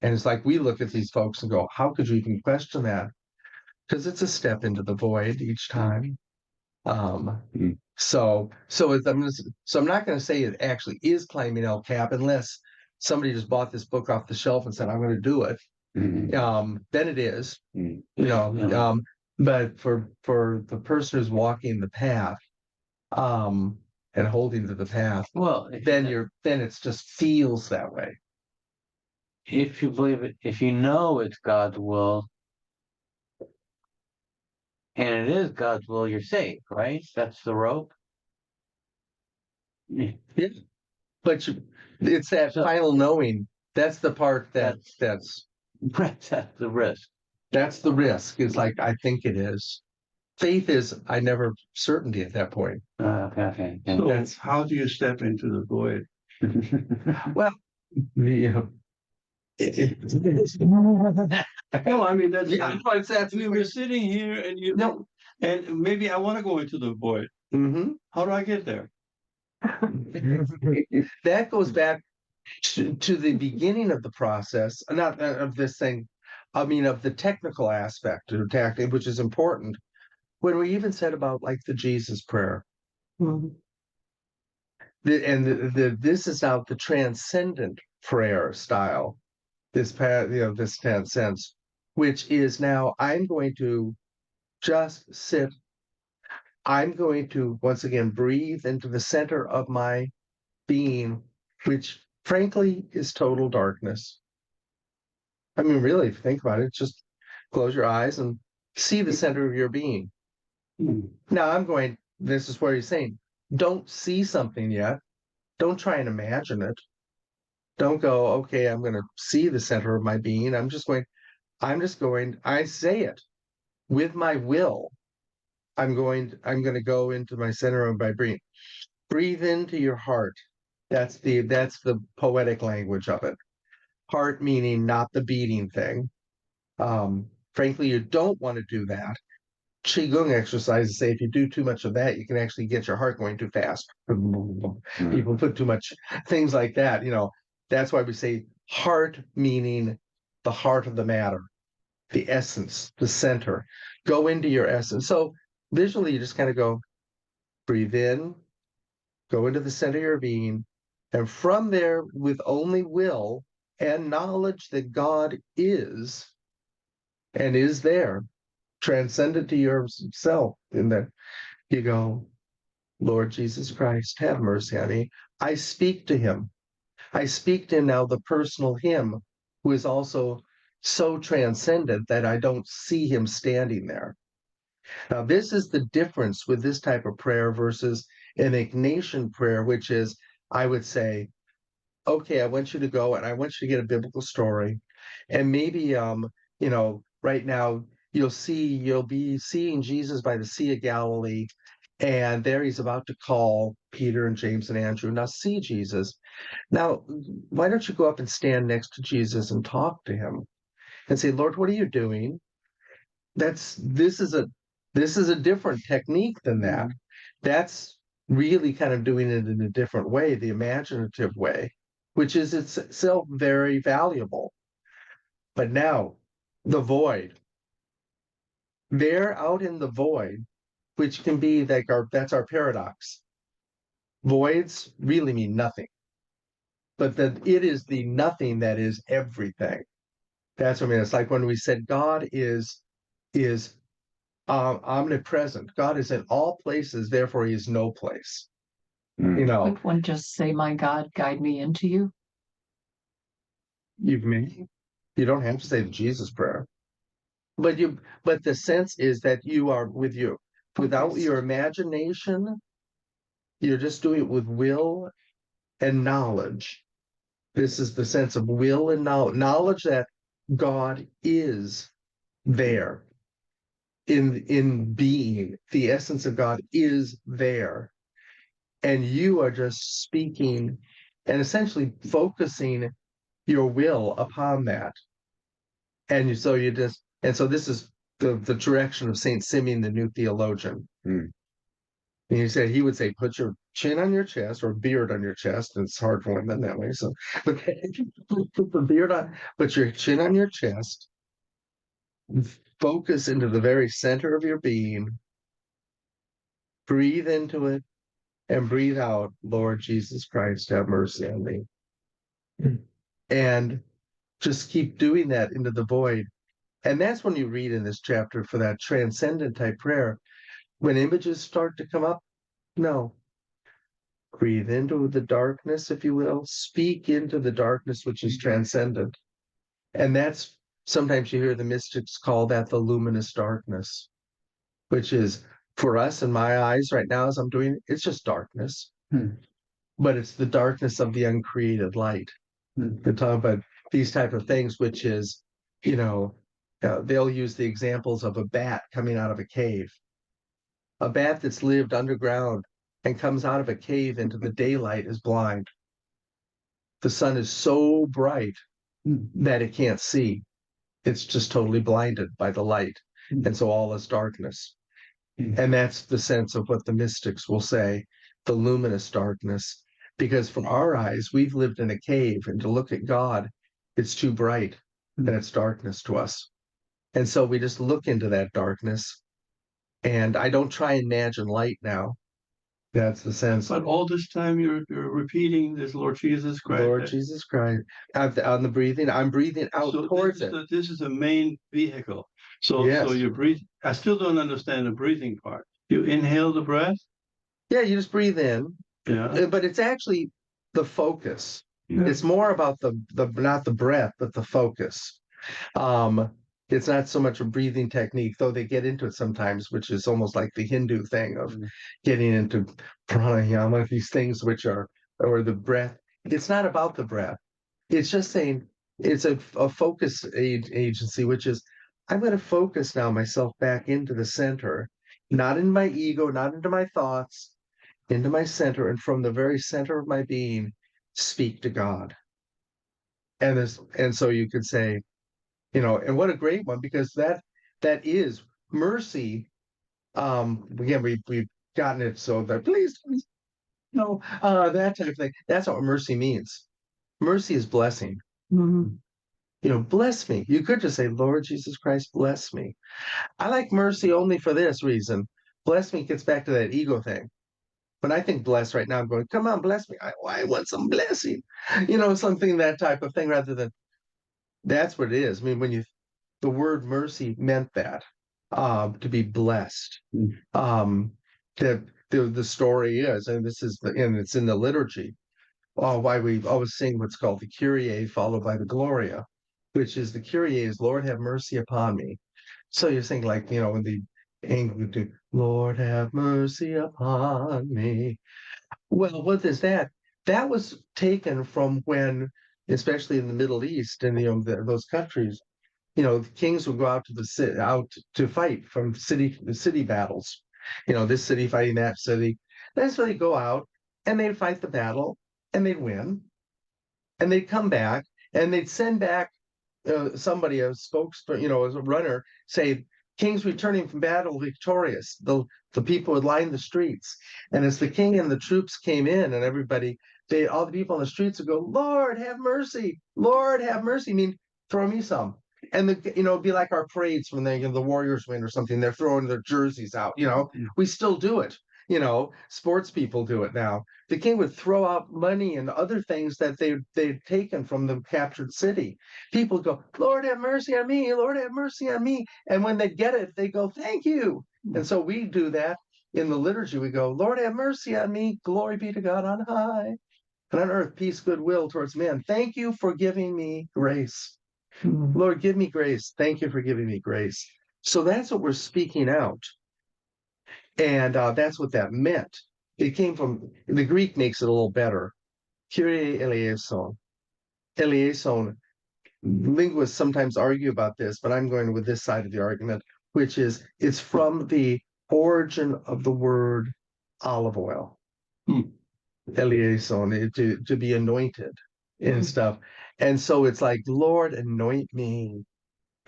it's like we look at these folks and go, how could you even question that? Because it's a step into the void each time. Mm. So I'm not going to say it actually is climbing El Cap unless somebody just bought this book off the shelf and said, I'm going to do it. Then it is, mm. but for the person who's walking the path, and holding to the path, Well, then it just feels that way. if you believe it, if you know it's God's will, and it is God's will, you're safe, right? That's the rope. Yeah. Yeah. But it's that So- final knowing. That's the part that's That's the risk. that's the risk. It's like, I think it is. Faith is, I never certainty at that point. Okay. So That's- how do you step into the void? Well, yeah. No, I mean, that's, we we were sitting here and No. and maybe I want to go into the void. Mhm. How do I get there? That goes back to the beginning of the process, not of this thing, I mean, of the technical aspect of tactic, which is important. When we even said about like the Jesus prayer, this is now the transcendent prayer style, this sense, which is now I'm going to just sit. I'm going to once again breathe into the center of my being, which frankly is total darkness. I mean, really, if you think about it, just close your eyes and see the center of your being. Now this is where he's saying, don't see something yet. Don't try and imagine it. Don't go, okay, I'm going to see the center of my being. I say it with my will. I'm going to go into my center of my being. Breathe into your heart. That's the poetic language of it. Heart meaning not the beating thing. Frankly, you don't want to do that. Qigong exercises say if you do too much of that, you can actually get your heart going too fast. People put too much things like that. That's why we say heart meaning the heart of the matter, the essence, the center. Go into your essence. So visually, you just kind of go, breathe in, go into the center of your being, and from there, with only will and knowledge that God is and is there, transcendent to yourself, in that you go, Lord Jesus Christ, have mercy on me. I speak to him. I speak to him now, the personal him, who is also so transcendent that I don't see him standing there. Now, this is the difference with this type of prayer versus an Ignatian prayer, which is, I would say, okay, I want you to go and I want you to get a biblical story. And maybe, right now you'll be seeing Jesus by the Sea of Galilee. And there he's about to call Peter and James and Andrew. Now see Jesus. Now, why don't you go up and stand next to Jesus and talk to him and say, Lord, what are you doing? This is a different technique than that. That's really kind of doing it in a different way, the imaginative way, which is itself very valuable. But now the void. They're out in the void, which can be like that's our paradox. Voids really mean nothing, but that it is the nothing that is everything. That's what I mean. It's like when we said God is omnipresent. God is in all places, therefore he is no place. You know, Would one just say, my God, guide me into you? you don't have to say the Jesus prayer. But the sense is that you are with you. Without your imagination, you're just doing it with will and knowledge. This is the sense of will and knowledge that God is there in being. The essence of God is there. And you are just speaking and essentially focusing your will upon that. And so this is the direction of Saint Simeon, the new theologian. And he would say, put your chin on your chest or beard on your chest. And it's hard for women that way. So but put the beard on, put your chin on your chest, focus into the very center of your being, breathe into it, and breathe out, Lord Jesus Christ, have mercy on me. And just keep doing that into the void. And that's when you read in this chapter for that transcendent type prayer, when images start to come up, no. Breathe into the darkness, if you will. Speak into the darkness, which is transcendent. And that's sometimes you hear the mystics call that the luminous darkness, which is for us in my eyes right now as I'm doing it, it's just darkness. But it's the darkness of the uncreated light. We're talking about these type of things, which is, they'll use the examples of a bat coming out of a cave. A bat that's lived underground and comes out of a cave into the daylight is blind. The sun is so bright that it can't see. It's just totally blinded by the light. And so all is darkness. And that's the sense of what the mystics will say, the luminous darkness. Because from our eyes, we've lived in a cave, and to look at God, it's too bright and it's darkness to us. And so we just look into that darkness. And I don't try and imagine light now. That's the sense. But all this time you're repeating this Lord Jesus Christ. Lord Jesus Christ. On the breathing, I'm breathing out So towards it. this is the main vehicle. So Yes. you breathe. I still don't understand the breathing part. You inhale the breath. Yeah, you just breathe in. Yeah. But it's actually the focus. Yeah. It's more about the not the breath, but the focus. It's not so much a breathing technique, though they get into it sometimes, which is almost like the Hindu thing of getting into pranayama, these things which are, or the breath. It's not about the breath. It's just saying it's a focus agency, which is, I'm going to focus now myself back into the center, not in my ego, not into my thoughts, into my center, and from the very center of my being, speak to God. And so you could say, and what a great one, because that is mercy. Again, we've gotten it so that please, that type of thing. That's what mercy means. Mercy is blessing. Bless me. You could just say, Lord Jesus Christ, bless me. I like mercy only for this reason. Bless me gets back to that ego thing. When I think bless right now, I'm going, come on, bless me. I want some blessing. Something, that type of thing, rather than that's what it is. I mean, the word mercy meant that, to be blessed. The story is, and it's in the liturgy, why we always sing what's called the Kyrie followed by the Gloria, which is the Kyrie is Lord have mercy upon me. So you're saying when the angel do, Lord have mercy upon me. Well, what is that? That was taken from when, especially in the Middle East and those countries, the kings would go out to fight from city battles. This city fighting that city. That's where they go out and they'd fight the battle and they'd win, and they'd come back and they'd send back somebody, a spokesman, as a runner, say, king's returning from battle victorious. The people would line the streets, and as the king and the troops came in, and all the people on the streets would go, Lord have mercy, Lord have mercy. I mean, throw me some. and it'd be like our parades when the Warriors win or something. They're throwing their jerseys out. We still do it. Sports people do it now. The king would throw out money and other things that they'd taken from the captured city. People go, Lord have mercy on me, Lord have mercy on me. And when they get it, they go, thank you. And so we do that in the liturgy. We go, Lord have mercy on me, glory be to God on high, and on earth peace, goodwill towards men. Thank you for giving me grace. Lord, give me grace. Thank you for giving me grace. So that's what we're speaking out. And that's what that meant. It came from, the Greek makes it a little better. Kyrie eleison. Eleison. Linguists sometimes argue about this, but I'm going with this side of the argument, which is it's from the origin of the word olive oil. Eleison, to be anointed and stuff. And so it's like, Lord, anoint me.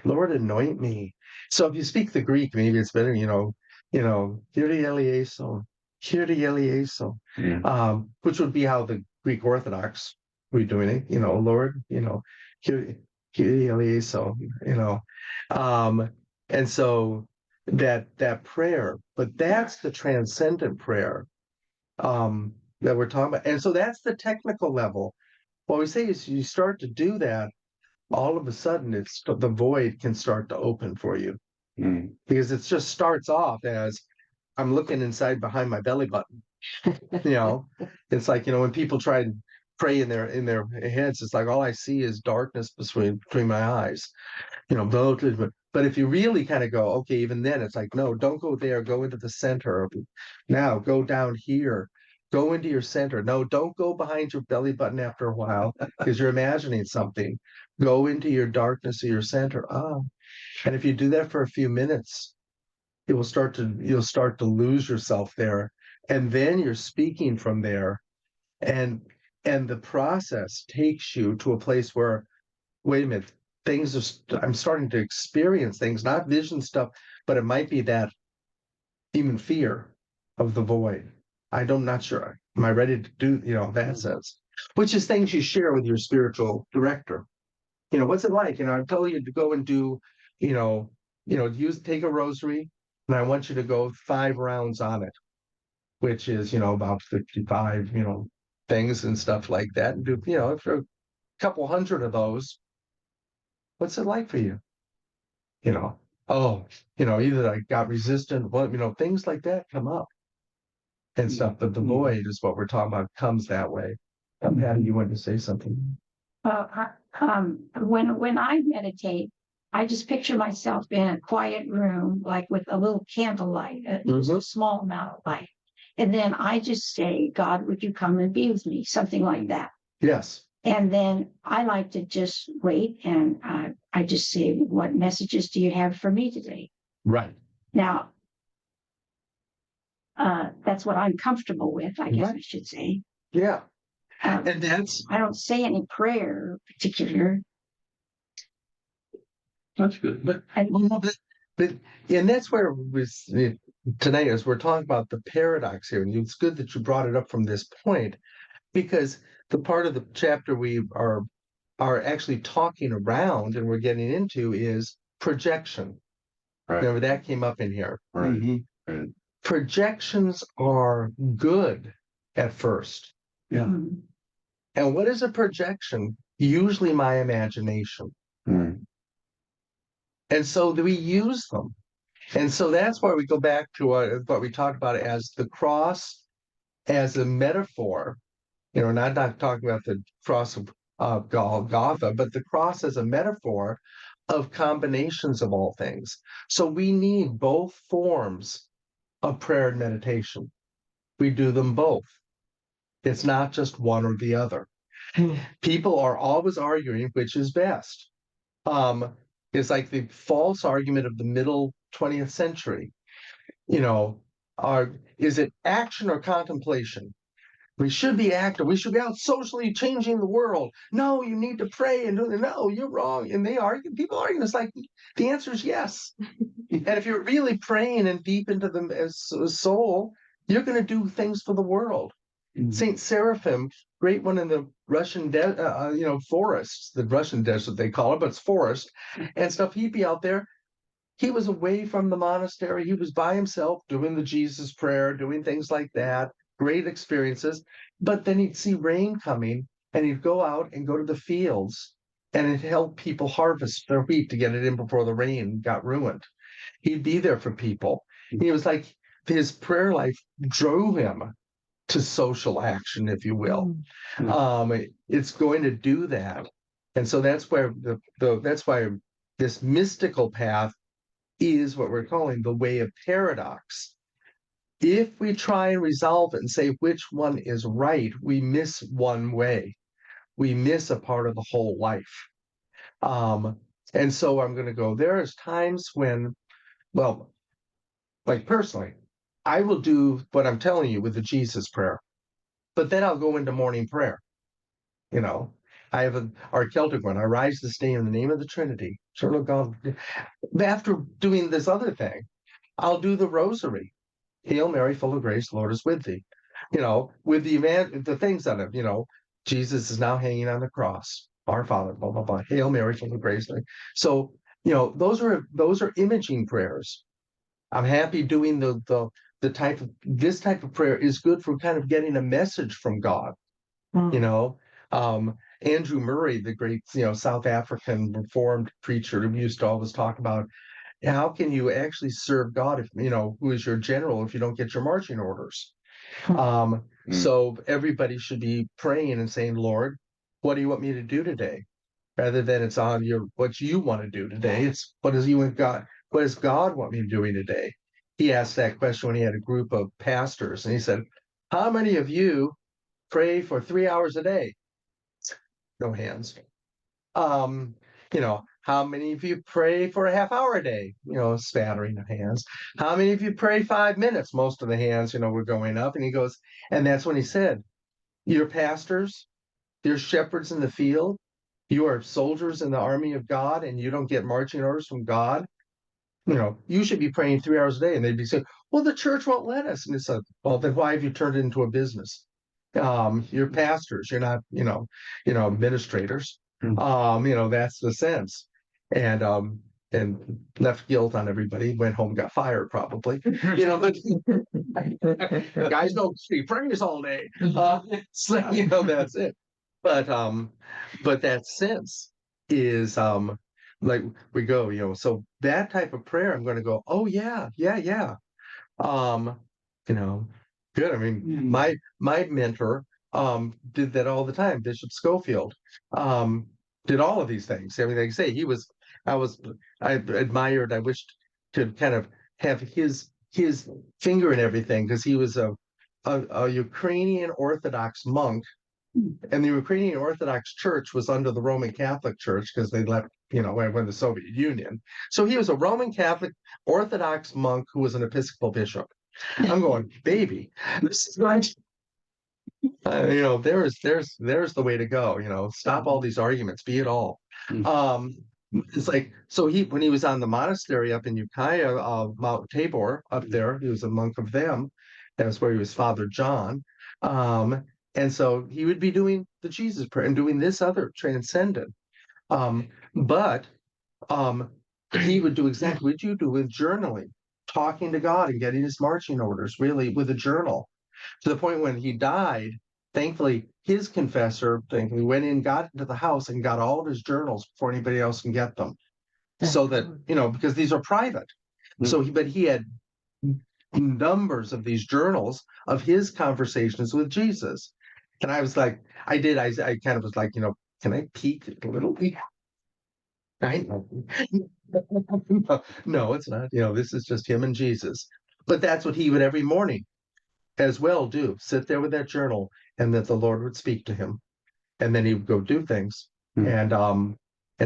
Lord, anoint me. So if you speak the Greek, maybe it's better, Kyrie eleison, Kyrie eleison, which would be how the Greek Orthodox were doing it, Lord, Kyrie eleison, and so that prayer, but that's the transcendent prayer that we're talking about. And so that's the technical level. What we say is you start to do that, all of a sudden the void can start to open for you. Because it just starts off as I'm looking inside behind my belly button. It's like, when people try and pray in their heads, it's like all I see is darkness between my eyes. But if you really kind of go, okay, even then it's like, no, don't go there, go into the center. Now go down here. Go into your center. No, don't go behind your belly button after a while because you're imagining something. Go into your darkness of your center. And if you do that for a few minutes, you'll start to lose yourself there. And then you're speaking from there. And the process takes you to a place where, wait a minute, I'm starting to experience things, not vision stuff, but it might be that even fear of the void. I'm not sure. Am I ready to do, that sense? Which is things you share with your spiritual director. What's it like? I'm telling you to go and do, take a rosary, and I want you to go 5 rounds on it, which is, about 55, things and stuff like that. And do, for a couple hundred of those, what's it like for you? Either I got resistant, things like that come up and stuff. But the void is what we're talking about, comes that way. Patty, you wanted to say something? When I meditate, I just picture myself in a quiet room, like with a little candlelight, a small amount of light. And then I just say, God, would you come and be with me? Something like that. Yes. And then I like to just wait and I just say, what messages do you have for me today? Right. Now, that's what I'm comfortable with, I guess I should say. Yeah. And I don't say any prayer particular. That's good. But and that's where tonight, as we're talking about the paradox here, and it's good that you brought it up from this point, because the part of the chapter we are actually talking around and we're getting into is projection. Right. Remember that came up in here. Right. Right. Projections are good at first. Yeah. Mm-hmm. And what is a projection? Usually my imagination. And so we use them. And so that's why we go back to what we talked about as the cross as a metaphor. Not talking about the cross of Golgotha, but the cross as a metaphor of combinations of all things. So we need both forms of prayer and meditation. We do them both. It's not just one or the other. People are always arguing which is best. It's like the false argument of the middle 20th century. Is it action or contemplation? We should be active. We should be out socially changing the world. No, you need to pray and do it. No, you're wrong. And people argue. It's like the answer is yes. And if you're really praying and deep into the soul, you're going to do things for the world. Saint Seraphim, great one in the forests, the Russian desert they call it, but it's forest and stuff. He'd be out there. He was away from the monastery. He was by himself doing the Jesus prayer, doing things like that. Great experiences. But then he'd see rain coming and he'd go out and go to the fields and it helped people harvest their wheat to get it in before the rain got ruined. He'd be there for people. He was like, his prayer life drove him to social action, if you will. It's going to do that. And so that's where that's why this mystical path is what we're calling the way of paradox. If we try and resolve it and say which one is right, we miss one way. We miss a part of the whole life. And so I'm going to go, there's times when, well, like personally, I will do what I'm telling you with the Jesus prayer, but then I'll go into morning prayer. You know, I have our Celtic one. I rise this day in the name of the Trinity. Sure, of God. After doing this other thing, I'll do the rosary. Hail Mary, full of grace, the Lord is with thee. You know, with the things that have, Jesus is now hanging on the cross. Our Father, blah blah blah. Hail Mary, full of grace. So, those are imaging prayers. I'm happy doing this type of prayer is good for kind of getting a message from God. Andrew Murray, the great, South African Reformed preacher who used to always talk about how can you actually serve God if, who is your general if you don't get your marching orders? So everybody should be praying and saying, Lord, what do you want me to do today? Rather than it's on what you want to do today. It's what does God want me doing today? He asked that question when he had a group of pastors and he said, how many of you pray for 3 hours a day? No hands. How many of you pray for a half hour a day? Spattering of hands. How many of you pray 5 minutes? Most of the hands, were going up. And he goes, and that's when he said, you're pastors, you're shepherds in the field, you are soldiers in the army of God, and you don't get marching orders from God. You should be praying 3 hours a day. And they'd be saying, well, the church won't let us. And it's like, well, then why have you turned it into a business? You're pastors, you're not, administrators. That's the sense. And left guilt on everybody, went home, got fired probably. But guys don't speak praise all day. So, that's it. But that sense is like we go, so that type of prayer, I'm going to go, oh yeah. Good. I mean, my mentor did that all the time. Bishop Schofield did all of these things. Everything I say, I admired. I wished to kind of have his finger in everything because he was a Ukrainian Orthodox monk, and the Ukrainian Orthodox Church was under the Roman Catholic Church because they left, when the Soviet Union. So he was a Roman Catholic Orthodox monk who was an Episcopal bishop. I'm going, baby, this is right. There's the way to go. Stop all these arguments, be it all. It's like, so when he was on the monastery up in Ukiah, Mount Tabor up there, he was a monk of them. That was where he was Father John. And so he would be doing the Jesus prayer and doing this other transcendent. But he would do exactly what you do with journaling, talking to God and getting his marching orders, really, with a journal. To the point when he died, thankfully, his confessor went in, got into the house and got all of his journals before anybody else can get them. So that, because these are private. So but he had numbers of these journals of his conversations with Jesus. And I was like, I kind of was like, can I peek a little bit? Right? No, it's not. This is just him and Jesus. But that's what he would every morning as well do. Sit there with that journal and that the Lord would speak to him. And then he would go do things and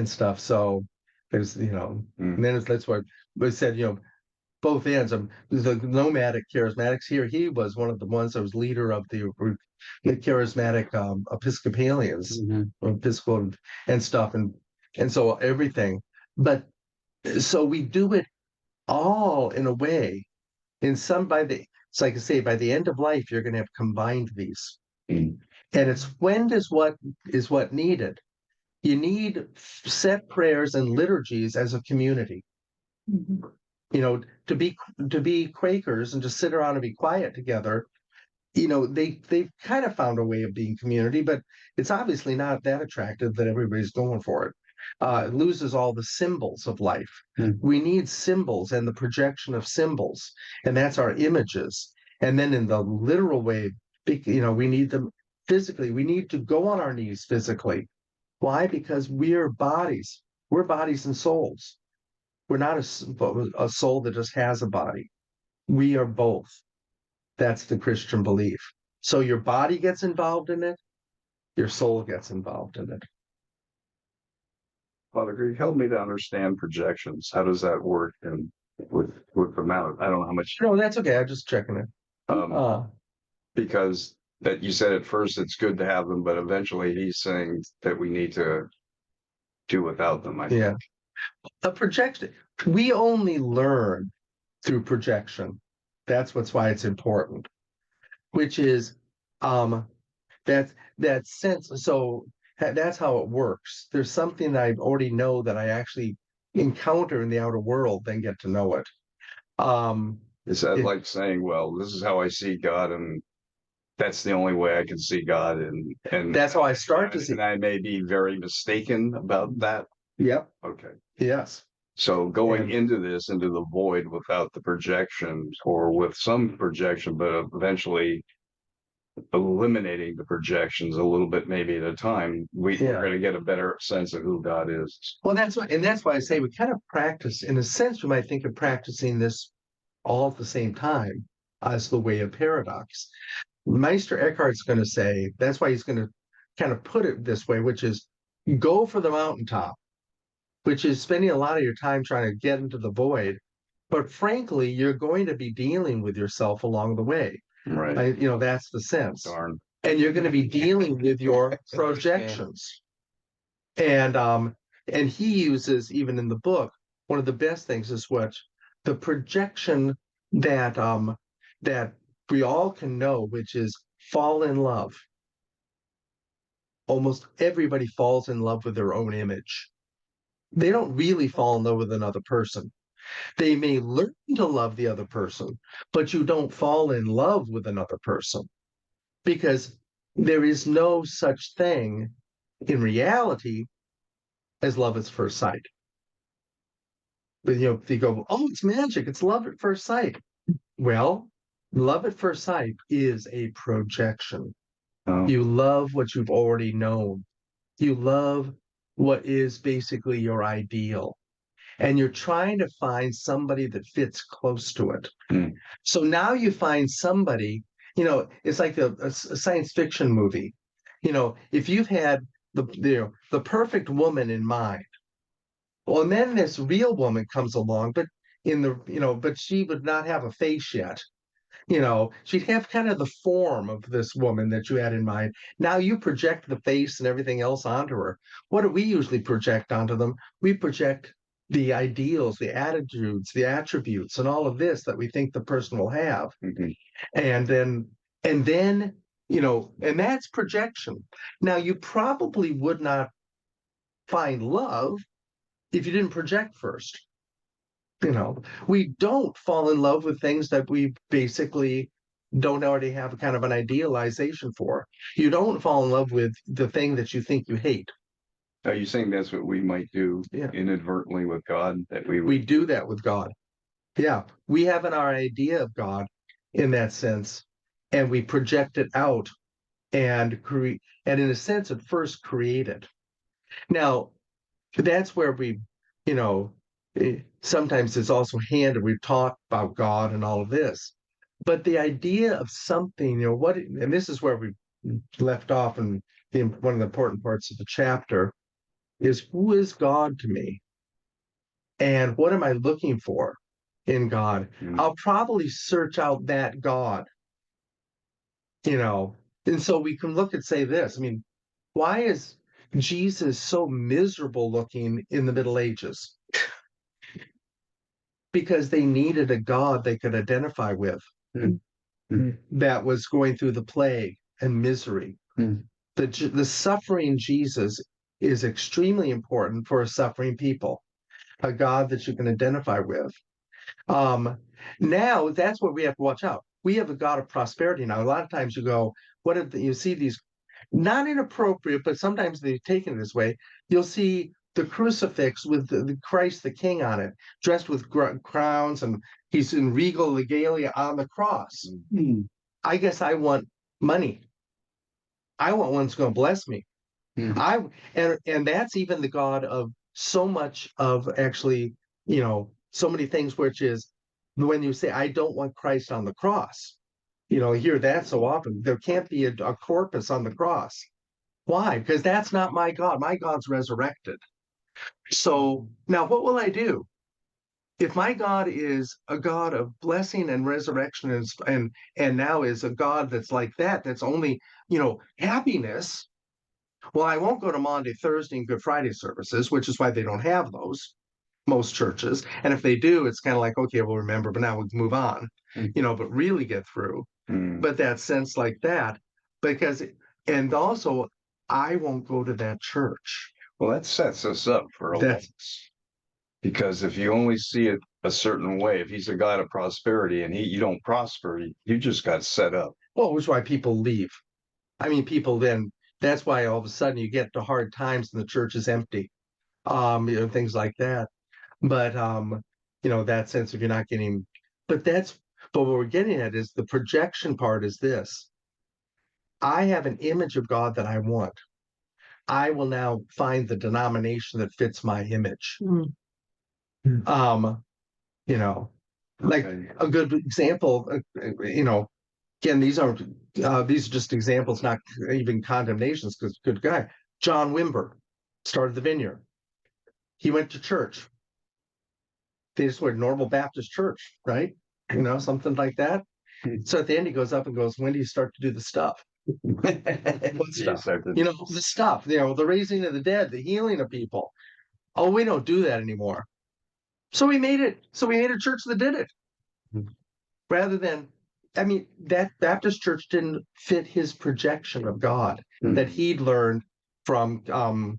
stuff. So there's, and then that's what we said, both ends of the nomadic charismatics here. He was one of the ones that was leader of the charismatic Episcopalians, Episcopal and stuff. And so everything, but so we do it all in a way it's like I say, by the end of life, you're going to have combined these. And it's when is what needed. You need set prayers and liturgies as a community. Mhm. You know, to be Quakers and just sit around and be quiet together. You know, they've kind of found a way of being community, but it's obviously not that attractive that everybody's going for it. It loses all the symbols of life. We need symbols and the projection of symbols, and that's our images. And then in the literal way, you know, we need them physically. We need to go on our knees physically. Why? Because we're bodies. We're bodies and souls. We're not a soul that just has a body. We are both. That's the Christian belief. So your body gets involved in it, your soul gets involved in it. Father Greg, help me to understand projections. How does that work? And with the mount, I don't know how much. No, that's okay. I'm just checking it. Because that you said at first it's good to have them, but eventually he's saying that we need to do without them. I Yeah. think. A projection. We only learn through projection. That's why it's important. Which is that sense. So that's how it works. There's something I already know that I actually encounter in the outer world, then get to know it. Is that like saying, well, this is how I see God, and that's the only way I can see God, and that's how I start to see. And I may be very mistaken about that. Yep. Okay. Yes. So going into the void without the projection, or with some projection, but eventually eliminating the projections a little bit, maybe at a time, we're going to get a better sense of who God is. Well, that's why I say we kind of practice. In a sense, we might think of practicing this all at the same time as the way of paradox. Meister Eckhart's going to say, that's why he's going to kind of put it this way, which is go for the mountaintop, which is spending a lot of your time trying to get into the void. But frankly, you're going to be dealing with yourself along the way. Right. You know, that's the sense. Darn. And you're going to be dealing with your projections. And he uses, even in the book, one of the best things is what the projection that that we all can know, which is fall in love. Almost everybody falls in love with their own image. They don't really fall in love with another person. They may learn to love the other person, but you don't fall in love with another person, because there is no such thing in reality as love at first sight. But you know, they go, oh, it's magic, it's love at first sight. Well, love at first sight is a projection. Oh. You love what you've already known. You love what is basically your ideal. And you're trying to find somebody that fits close to it. So now you find somebody, you know, it's like a science fiction movie. You know, if you've had the perfect woman in mind, well, and then this real woman comes along, but but she would not have a face yet. You know, she'd have kind of the form of this woman that you had in mind. Now you project the face and everything else onto her. What do we usually project onto them? We project the ideals, the attitudes, the attributes, and all of this that we think the person will have. Mm-hmm. And then, you know, and that's projection. Now, you probably would not find love if you didn't project first. You know, we don't fall in love with things that we basically don't already have a kind of an idealization for. You don't fall in love with the thing that you think you hate. Are you saying that's what we might do inadvertently with God? That we do that with God. Yeah, we have our idea of God in that sense, and we project it out and create, and in a sense, at first create it. Now, that's where we, you know, sometimes it's also handed. We've talked about God and all of this, but the idea of something, you know, and this is where we left off, and one of the important parts of the chapter is, who is God to me, and what am I looking for in God? I'll probably search out that God, you know, and so we can look and say this. I mean, why is Jesus so miserable looking in the Middle Ages? Because they needed a God they could identify with that was going through the plague and misery. Hmm. The suffering Jesus is extremely important for a suffering people, a God that you can identify with. Now that's what we have to watch out. We have a God of prosperity now. A lot of times you go, you see these not inappropriate, but sometimes they've taken it this way. You'll see the crucifix with the Christ the King on it, dressed with crowns, and he's in regal regalia on the cross. I guess I want money. I want one that's going to bless me. And that's even the God of so much of actually, so many things, which is when you say, I don't want Christ on the cross, you hear that so often. There can't be a corpus on the cross. Why? Because that's not my God. My God's resurrected. So now what will I do? If my God is a God of blessing and resurrection and now is a God that's like that, that's only, happiness. Well, I won't go to Maundy, Thursday, and Good Friday services, which is why they don't have those, most churches. And if they do, it's kind of like, okay, we'll remember, but now we'll move on, but really get through. But that sense like that, and also, I won't go to that church. Well, that sets us up for a loss. Because if you only see it a certain way, if he's a God of prosperity and you don't prosper, you just got set up. Well, which is why people leave. I mean, people then, that's why all of a sudden you get to hard times and the church is empty, things like that. But, that sense of you're not getting, but what we're getting at is the projection part is this. I have an image of God that I want. I will now find the denomination that fits my image. Like a good example, again, these are just examples, not even condemnations, because good guy. John Wimber started the Vineyard. He went to church. They just went normal Baptist church, right? Something like that. So at the end, he goes up and goes, when do you start to do the stuff? What stuff? The stuff, the raising of the dead, the healing of people. Oh, we don't do that anymore. So we made a church that did it. Rather than, that Baptist church didn't fit his projection of God that he'd learned from the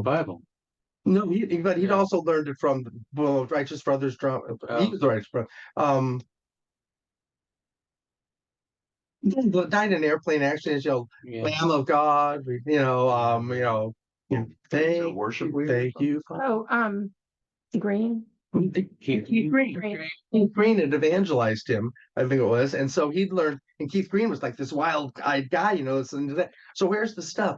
Bible. No, but he'd also learned it from Righteous Brothers. He was the righteous brother. Died in an airplane accident. Lamb of God. Thank you. Green. Keith Green had evangelized him, I think it was, and so he'd learned. And Keith Green was like this wild-eyed guy, listening to that. So where's the stuff?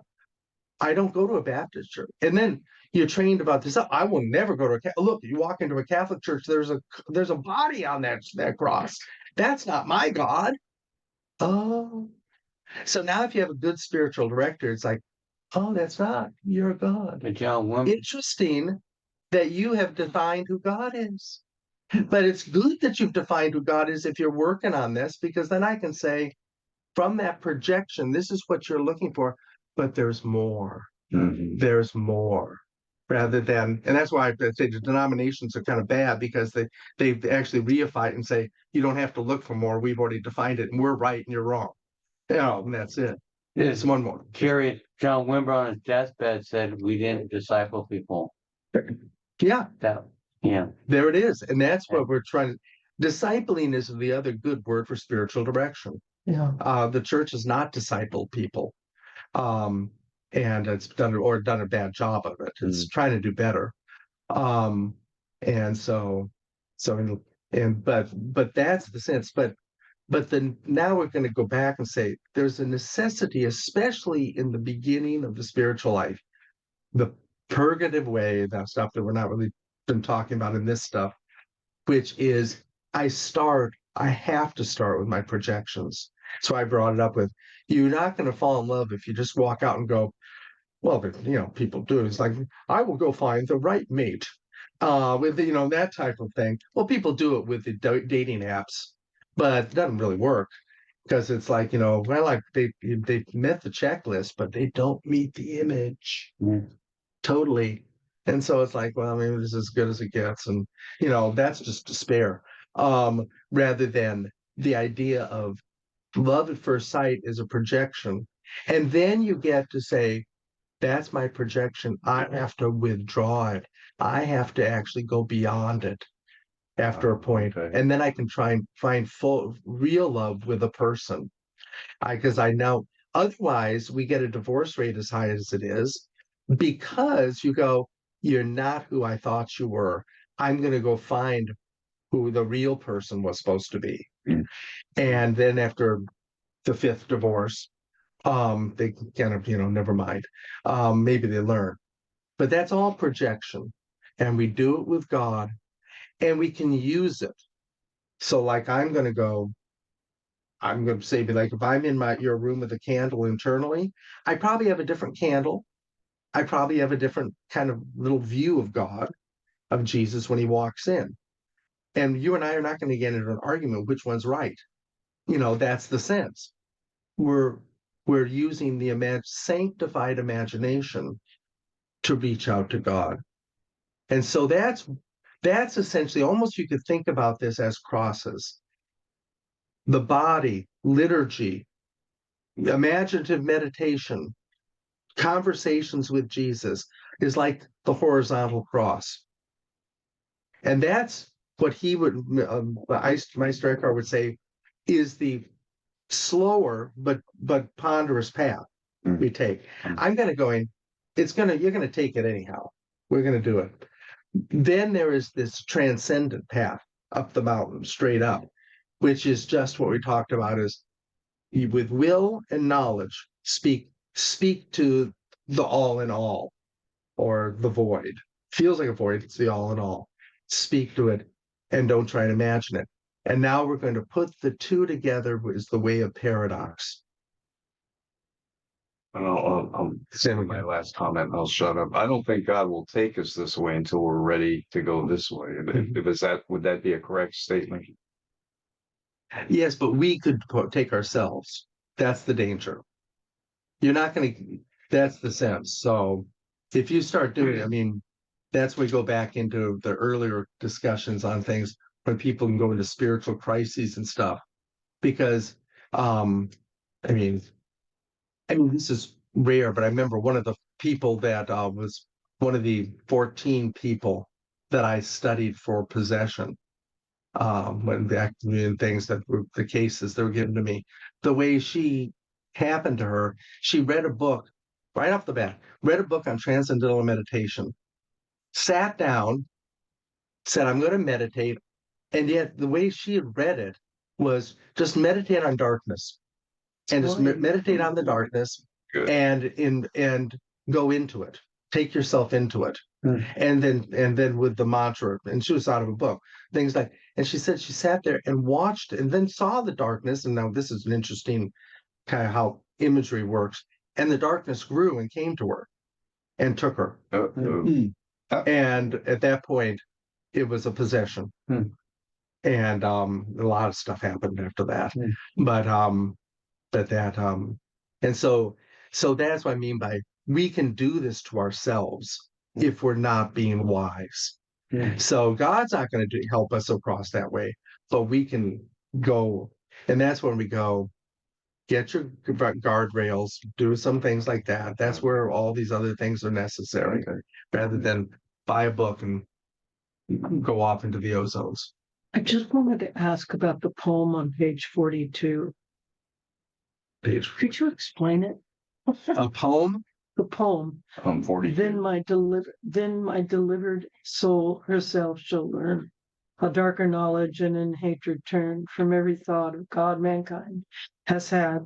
I don't go to a Baptist church. And then you're trained about this. I will never go to look. You walk into a Catholic church. There's a body on that cross. That's not my God. Oh, so now if you have a good spiritual director, it's like, oh, that's not your God. But John Wimber, interesting that you have defined who God is. But it's good that you've defined who God is if you're working on this, because then I can say, from that projection, this is what you're looking for, but there's more. There's more. Rather than, and that's why I say the denominations are kind of bad, because they actually reify it and say, you don't have to look for more. We've already defined it, and we're right and you're wrong. And that's it. It's one more. Curious, John Wimber on his deathbed said we didn't disciple people. Yeah. Yeah. There it is. And that's what we're trying to. Discipling is the other good word for spiritual direction. Yeah. The church has not discipled people. And it's done a bad job of it. It's trying to do better. And but that's the sense. But then now we're going to go back and say there's a necessity, especially in the beginning of the spiritual life, the purgative way, that stuff that we're not really been talking about in this stuff, which is I have to start with my projections. So I brought it up with, you're not going to fall in love if you just walk out and go, well, people do. It's like, I will go find the right mate with, that type of thing. Well, people do it with the dating apps, but it doesn't really work, because it's like, they met the checklist, but they don't meet the image totally. And so it's like, well, maybe this is as good as it gets. And, that's just despair, rather than the idea of love at first sight is a projection. And then you get to say, that's my projection. I have to withdraw it. I have to actually go beyond it after a point. Okay. And then I can try and find full real love with a person. Because I know otherwise we get a divorce rate as high as it is because you go, you're not who I thought you were. I'm going to go find who the real person was supposed to be. Mm. And then after the fifth divorce, they kind of, never mind. Maybe they learn. But that's all projection. And we do it with God and we can use it. So like I'm going to say, be like, if I'm in your room with a candle internally, I probably have a different candle. I probably have a different kind of little view of God, of Jesus when he walks in. And you and I are not going to get into an argument which one's right. That's the sense. We're using the sanctified imagination to reach out to God. And so that's essentially, almost you could think about this as crosses. The body, liturgy, imaginative meditation, conversations with Jesus is like the horizontal cross. And that's what he would, Meister Eckhart would say, is the slower but ponderous path we take. I'm going to going, you're going to take it anyhow. We're going to do it. Then there is this transcendent path up the mountain, straight up, which is just what we talked about is with will and knowledge, speak to the all in all, or the void. Feels like a void, it's the all in all. Speak to it and don't try to imagine it. And now we're going to put the two together, which is the way of paradox. And I'll say my last comment. I'll shut up. I don't think God will take us this way until we're ready to go this way. Would that be a correct statement? Yes, but we could take ourselves. That's the danger. You're not going to. That's the sense. So if you start doing it, I mean, that's where we go back into the earlier discussions on things when people can go into spiritual crises and stuff. Because, I mean, this is rare, but I remember one of the people that was one of the 14 people that I studied for possession. When the things that were the cases that were given to me, the way she happened to her, she read a book right off the bat, read a book on transcendental meditation, sat down, said, I'm going to meditate. And yet the way she had read it was just meditate on darkness and just meditate on the darkness. Good. and go into it, take yourself into it. And then with the mantra, and she was out of a book, things like, and she said she sat there and watched and then saw the darkness. And now this is an interesting kind of how imagery works. And the darkness grew and came to her and took her. And at that point, it was a possession. And a lot of stuff happened after that. And so that's what I mean by we can do this to ourselves if we're not being wise. So God's not going to help us across that way, but we can go. And that's when we go, get your guardrails, do some things like that. That's where all these other things are necessary, rather than buy a book and go off into the ozones. I just wanted to ask about the poem on page 42. Could you explain it? A poem? The poem. 40. Then my delivered soul herself shall learn a darker knowledge and in hatred turn from every thought of God mankind has had.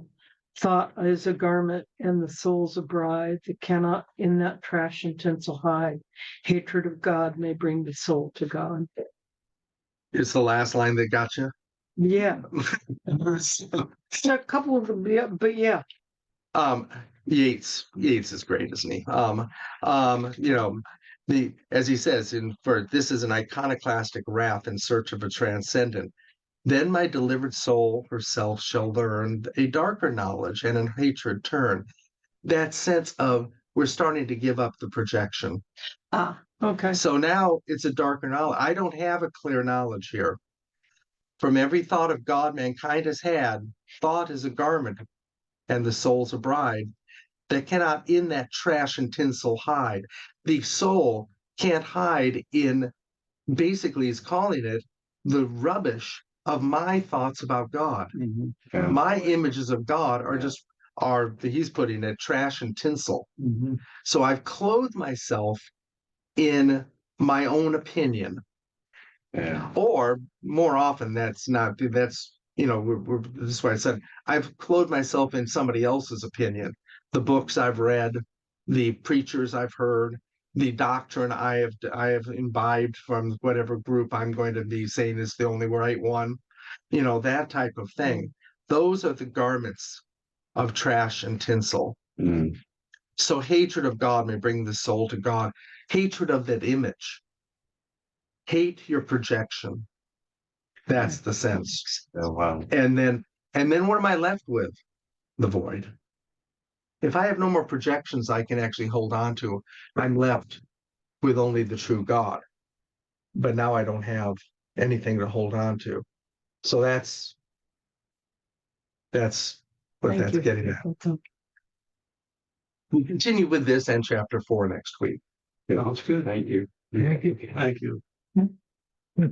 Thought is a garment and the soul's a bride that cannot in that trash utensil hide. Hatred of God may bring the soul to God. It's the last line that got you? Yeah. A couple of them, yeah, but yeah. Yeats is great, isn't he? As he says this is an iconoclastic wrath in search of a transcendent. Then my delivered soul herself shall learn a darker knowledge and in hatred turn. That sense of we're starting to give up the projection. Okay. So now it's a darker knowledge. I don't have a clear knowledge here. From every thought of God mankind has had, thought is a garment, and the soul's a bride that cannot in that trash and tinsel hide. The soul can't hide in, basically, is calling it the rubbish of my thoughts about God. Yeah. My images of God are just, he's putting it, trash and tinsel. So I've clothed myself in my own opinion. Yeah. Or more often, that's this is why I said I've clothed myself in somebody else's opinion. The books I've read, the preachers I've heard, the doctrine I have imbibed from whatever group I'm going to be saying is the only right one, that type of thing. Those are the garments of trash and tinsel. Mm. So hatred of God may bring the soul to God. Hatred of that image. Hate your projection. That's the sense. Oh, wow. And then what am I left with? The void. If I have no more projections I can actually hold on to, I'm left with only the true God. But now I don't have anything to hold on to. So that's what Thank that's you. getting at. We'll continue with this and chapter 4 next week. Yeah, that's good. Thank you. Thank you. Hmm.